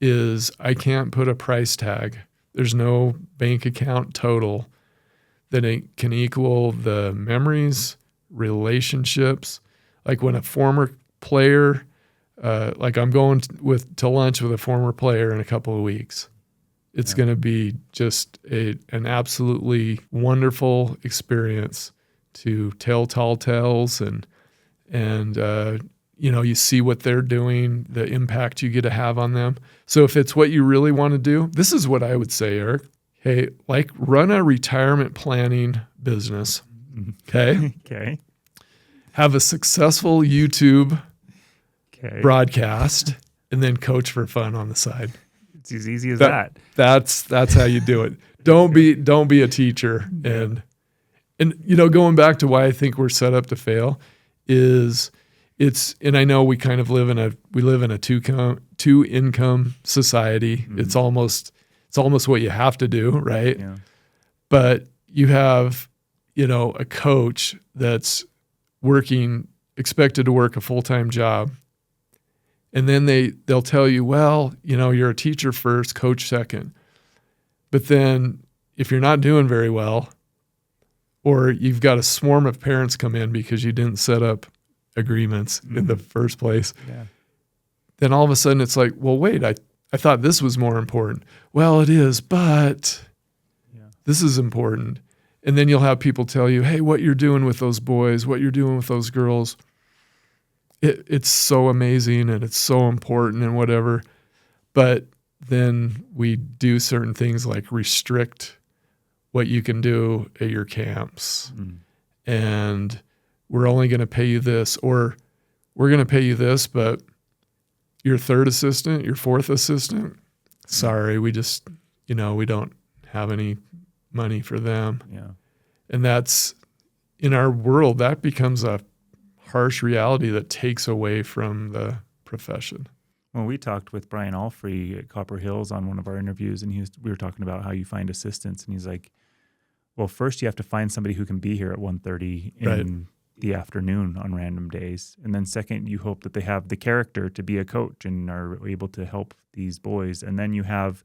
is I can't put a price tag. There's no bank account total that it can equal the memories, relationships. Like when a former player, like I'm going to lunch with a former player in a couple of weeks. It's going to be just an absolutely wonderful experience to tell tall tales and you see what they're doing, the impact you get to have on them. So if it's what you really want to do, this is what I would say, Erik. Hey, like run a retirement planning business, Okay. Okay. Have a successful YouTube Okay. broadcast, and then coach for fun on the side. It's as easy as that. That's how you do it. Don't be a teacher. And going back to why I think we're set up to fail is and I know we kind of live in a two income society. Mm-hmm. It's almost what you have to do, right? Yeah. But you have, a coach that's expected to work a full-time job. And then they'll tell you, well, you're a teacher first, coach second. But then if you're not doing very well, or you've got a swarm of parents come in because you didn't set up agreements in the first place, then all of a sudden it's like, well, wait, I thought this was more important. Well, it is, but this is important. And then you'll have people tell you, hey, what you're doing with those boys, what you're doing with those girls, it's so amazing and it's so important and whatever. But then we do certain things like restrict what you can do at your camps. And we're only going to pay you this, or we're going to pay you this, but your third assistant, your fourth assistant, sorry, we just, we don't have any money for them. Yeah. And that's, in our world, that becomes a harsh reality that takes away from the profession. Well, we talked with Brian Alfrey at Copper Hills on one of our interviews, and we were talking about how you find assistants, and he's like, well, first you have to find somebody who can be here at 1:30 in the afternoon on random days. And then second, you hope that they have the character to be a coach and are able to help these boys. And then you have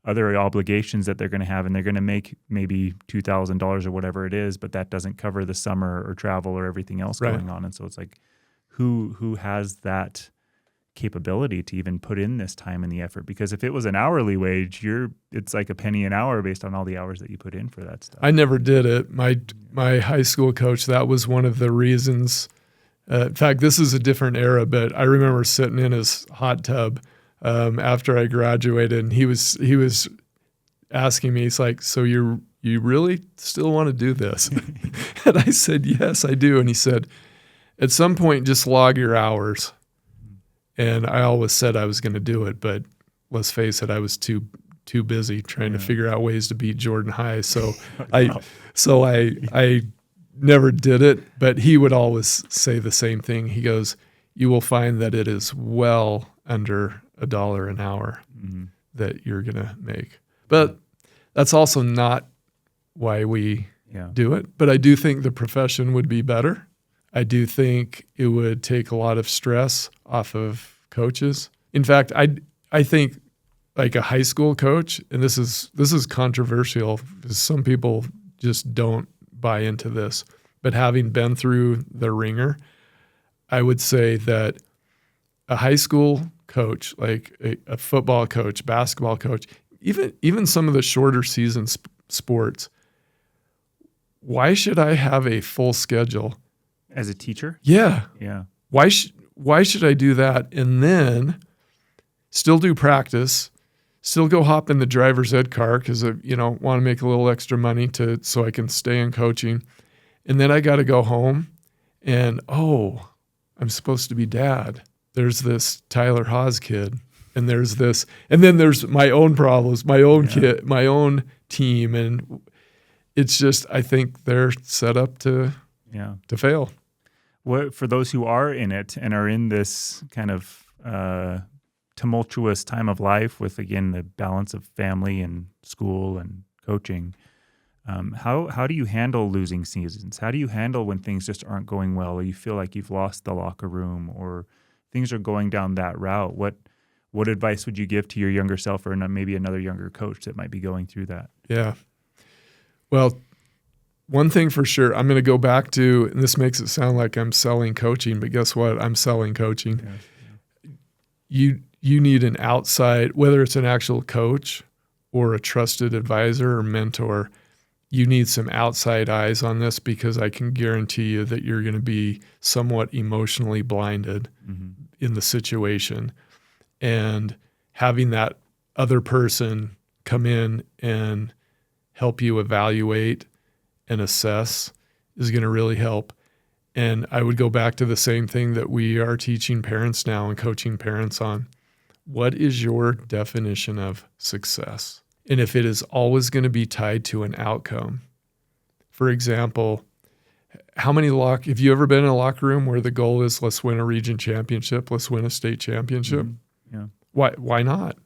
other obligations that they're going to have, and they're going to make maybe $2,000 or whatever it is, but that doesn't cover the summer or travel or everything else going on. And so it's like, who has that capability to even put in this time and the effort? Because if it was an hourly wage, it's like a penny an hour based on all the hours that you put in for that stuff. I never did it. My high school coach, that was one of the reasons. In fact, this is a different era, but I remember sitting in his hot tub after I graduated, and he was asking me, he's like, so you really still want to do this? And I said, yes, I do. And he said, at some point, just log your hours. And I always said I was going to do it, but let's face it, I was too busy trying to figure out ways to beat Jordan High. So I never did it, but he would always say the same thing. He goes, you will find that it is well under $1 an hour that you're going to make. But that's also not why we do it. But I do think the profession would be better. I do think it would take a lot of stress off of coaches. In fact, I think like a high school coach, and this is controversial because some people just don't buy into this, but having been through the ringer, I would say that a high school coach, like a football coach, basketball coach, even some of the shorter season sports, why should I have a full schedule? As a teacher? Yeah. Yeah. Why should I do that and then still do practice, still go hop in the driver's ed car because I want to make a little extra money so I can stay in coaching, and then I got to go home and I'm supposed to be dad. There's this Tyler Haas kid, and there's this, and then there's my own problems, my own kid, my own team, and it's just I think they're set up to fail. What, for those who are in it and are in this kind of tumultuous time of life with, again, the balance of family and school and coaching, how do you handle losing seasons? How do you handle when things just aren't going well, or you feel like you've lost the locker room, or things are going down that route? What advice would you give to your younger self, or maybe another younger coach that might be going through that? Yeah. Well, one thing for sure, I'm going to go back to, and this makes it sound like I'm selling coaching, but guess what? I'm selling coaching. Yeah. You need an outside, whether it's an actual coach or a trusted advisor or mentor, you need some outside eyes on this, because I can guarantee you that you're going to be somewhat emotionally blinded in the situation. And having that other person come in and help you evaluate and assess is going to really help. And I would go back to the same thing that we are teaching parents now and coaching parents on. What is your definition of success? And if it is always going to be tied to an outcome, for example, have you ever been in a locker room where the goal is let's win a region championship, let's win a state championship? Mm-hmm. Yeah. Why not?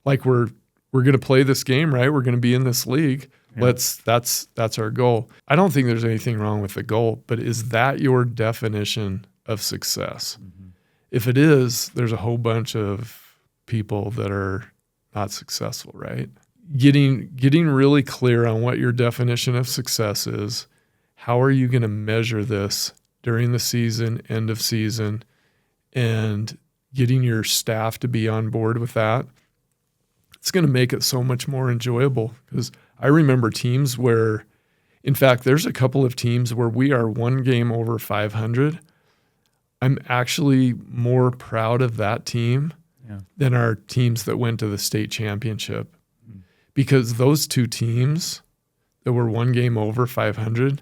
Like we're going to play this game, right? We're going to be in this league. Yeah. That's our goal. I don't think there's anything wrong with the goal, but is that your definition of success? Mm-hmm. If it is, there's a whole bunch of people that are not successful, right? Getting really clear on what your definition of success is. How are you going to measure this during the season, end of season, and getting your staff to be on board with that? It's going to make it so much more enjoyable, because I remember teams where, in fact, there's a couple of teams where we are one game over 500. I'm actually more proud of that team than our teams that went to the state championship, because those two teams that were one game over 500,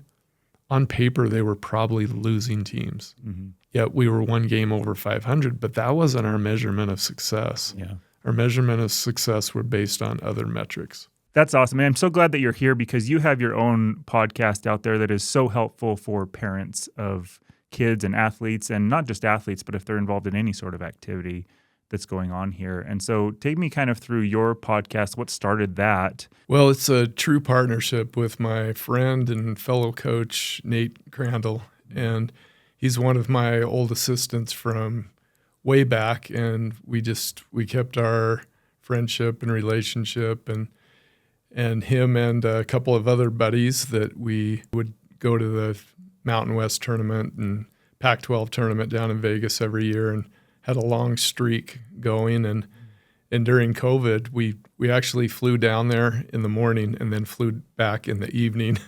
on paper, they were probably losing teams. Mm-hmm. Yet we were one game over 500, but that wasn't our measurement of success. Yeah. Our measurement of success were based on other metrics. That's awesome, man. I'm so glad that you're here, because you have your own podcast out there that is so helpful for parents of kids and athletes, and not just athletes, but if they're involved in any sort of activity that's going on here. And so take me kind of through your podcast. What started that? Well, it's a true partnership with my friend and fellow coach, Nate Crandall. And he's one of my old assistants from way back. And we kept our friendship and relationship, and him and a couple of other buddies that we would go to the Mountain West tournament and Pac-12 tournament down in Vegas every year, and had a long streak going. And during COVID, we actually flew down there in the morning and then flew back in the evening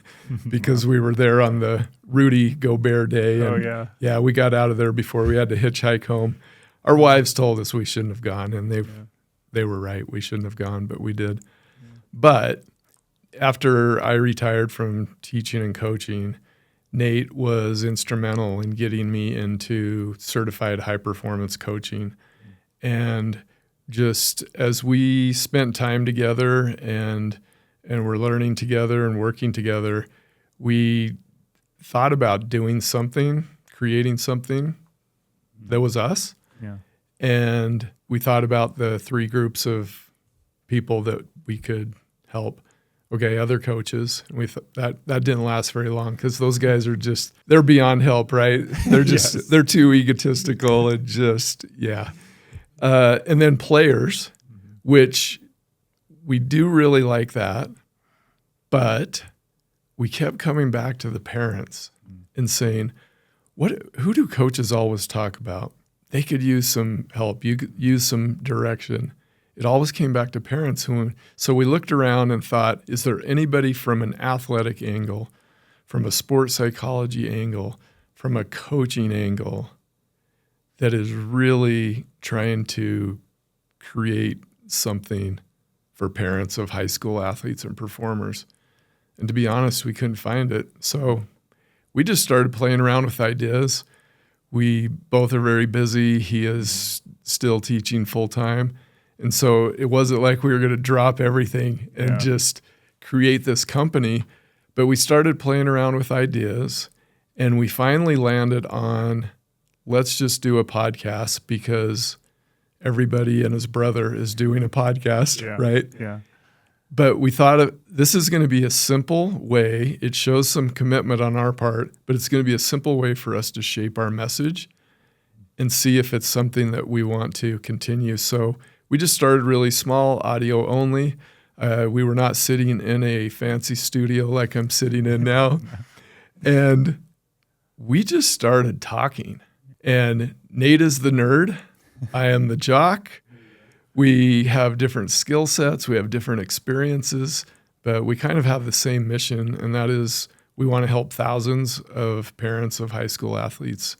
because we were there on the Rudy Gobert day. And yeah, we got out of there before we had to hitchhike home. Our wives told us we shouldn't have gone, and they were right. We shouldn't have gone, but we did. Yeah. But after I retired from teaching and coaching, Nate was instrumental in getting me into certified high-performance coaching. And just as we spent time together and we're learning together and working together, we thought about doing something, creating something that was us. Yeah. And we thought about the three groups of people that we could help. Okay, other coaches. We that didn't last very long, because those guys are they're beyond help, right? They're just they're too egotistical and and then players, which we do really like that, but we kept coming back to the parents and saying, who do coaches always talk about? They could use some help. You could use some direction. It always came back to parents. So we looked around and thought, is there anybody from an athletic angle, from a sports psychology angle, from a coaching angle, that is really trying to create something for parents of high school athletes and performers? And to be honest, we couldn't find it. So we just started playing around with ideas. We both are very busy. He is still teaching full-time. And so it wasn't like we were going to drop everything and just create this company. But we started playing around with ideas, and we finally landed on, let's just do a podcast, because everybody and his brother is doing a podcast, right? Yeah. But we thought this is going to be a simple way. It shows some commitment on our part, but it's going to be a simple way for us to shape our message and see if it's something that we want to continue. So we just started really small, audio only. We were not sitting in a fancy studio like I'm sitting in now. And we just started talking. And Nate is the nerd. I am the jock. We have different skill sets. We have different experiences, but we kind of have the same mission, and that is we want to help thousands of parents of high school athletes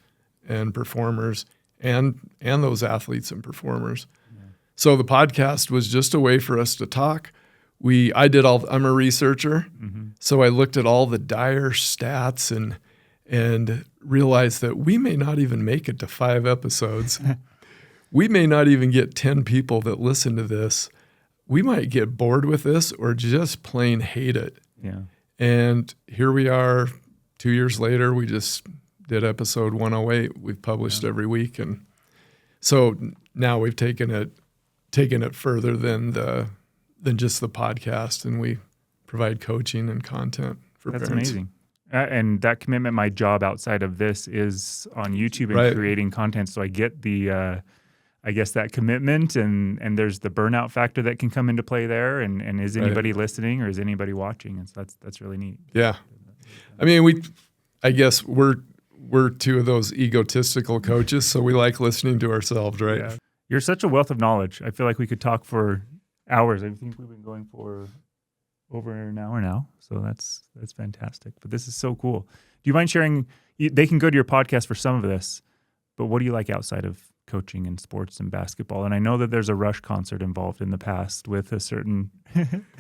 and performers and those athletes and performers. So the podcast was just a way for us to talk. I'm a researcher, so I looked at all the dire stats and and realize that we may not even make it to 5 episodes. We may not even get 10 people that listen to this. We might get bored with this or just plain hate it. Yeah. And here we are 2 years later. We just did episode 108. We've published every week. And so now we've taken it further than just the podcast, and we provide coaching and content for That's parents. amazing. And that commitment, my job outside of this is on YouTube and Right. creating content. So I get the, I guess that commitment, and there's the burnout factor that can come into play there. And is anybody listening or is anybody watching? And so that's really neat. Yeah. I mean, I guess we're two of those egotistical coaches, so we like listening to ourselves, right? Yeah. You're such a wealth of knowledge. I feel like we could talk for hours. I think we've been going for over an hour now, so that's fantastic. But this is so cool. Do you mind sharing? They can go to your podcast for some of this, but what do you like outside of coaching and sports and basketball? And I know that there's a Rush concert involved in the past with a certain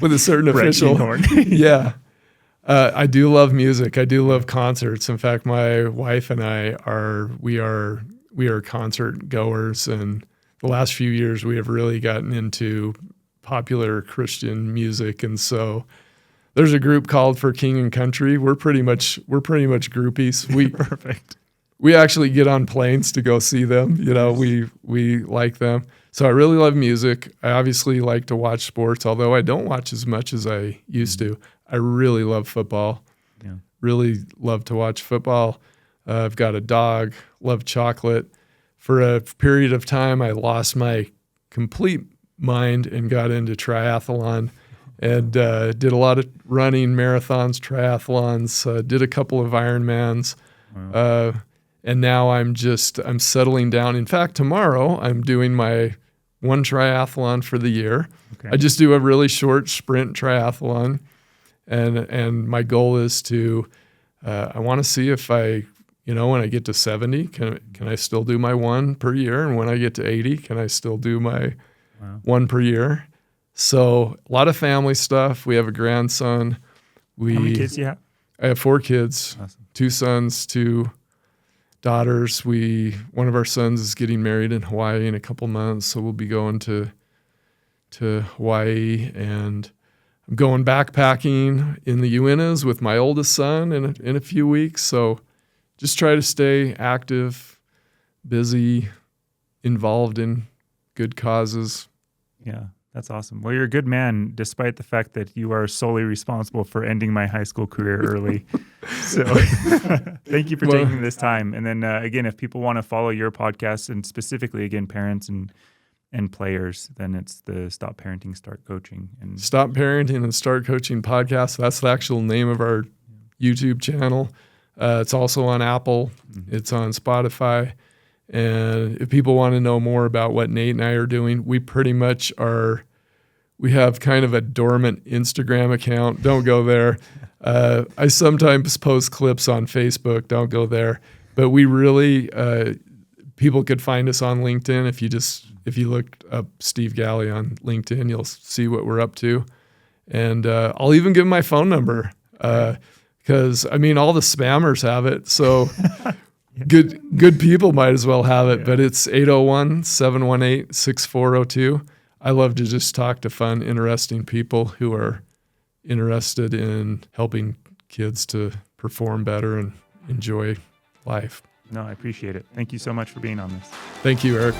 official. Yeah. I do love music. I do love concerts. In fact, my wife and I we are concert goers, and the last few years we have really gotten into popular Christian music. And so there's a group called For King and Country. We're pretty much groupies. Perfect. We actually get on planes to go see them. You know, we like them. So I really love music. I obviously like to watch sports, although I don't watch as much as I used to. I really love football. Yeah. Really love to watch football. I've got a dog, love chocolate. For a period of time, I lost my complete mind and got into triathlon and did a lot of running, marathons, triathlons, did a couple of Ironmans. Wow. And now I'm settling down. In fact, tomorrow I'm doing my one triathlon for the year. Okay. I just do a really short sprint triathlon. And my goal is to, I want to see if when I get to 70, can I still do my one per year? And when I get to 80, can I still do my one per year? So a lot of family stuff. We have a grandson. How many kids do you have? I have 4 kids, Awesome. 2 sons, 2 daughters. One of our sons is getting married in Hawaii in a couple months, so we'll be going to Hawaii, and I'm going backpacking in the Uintas with my oldest son in a few weeks. So just try to stay active, busy, involved in good causes. Yeah, that's awesome. Well, you're a good man, despite the fact that you are solely responsible for ending my high school career early. So thank you for taking this time. And then again, if people want to follow your podcast, and specifically, again, parents and players, then it's the Stop Parenting, Start Coaching. And Stop Parenting and Start Coaching podcast. That's the actual name of our YouTube channel. It's also on Apple. Mm-hmm. It's on Spotify. And if people want to know more about what Nate and I are doing, we pretty much we have kind of a dormant Instagram account. Don't go there. I sometimes post clips on Facebook. Don't go there. But we really, people could find us on LinkedIn. If you look up Steve Galley on LinkedIn, you'll see what we're up to. And I'll even give my phone number because, all the spammers have it. So good people might as well have it. Yeah. But it's 801-718-6402. I love to just talk to fun, interesting people who are interested in helping kids to perform better and enjoy life. No, I appreciate it. Thank you so much for being on this. Thank you, Erik.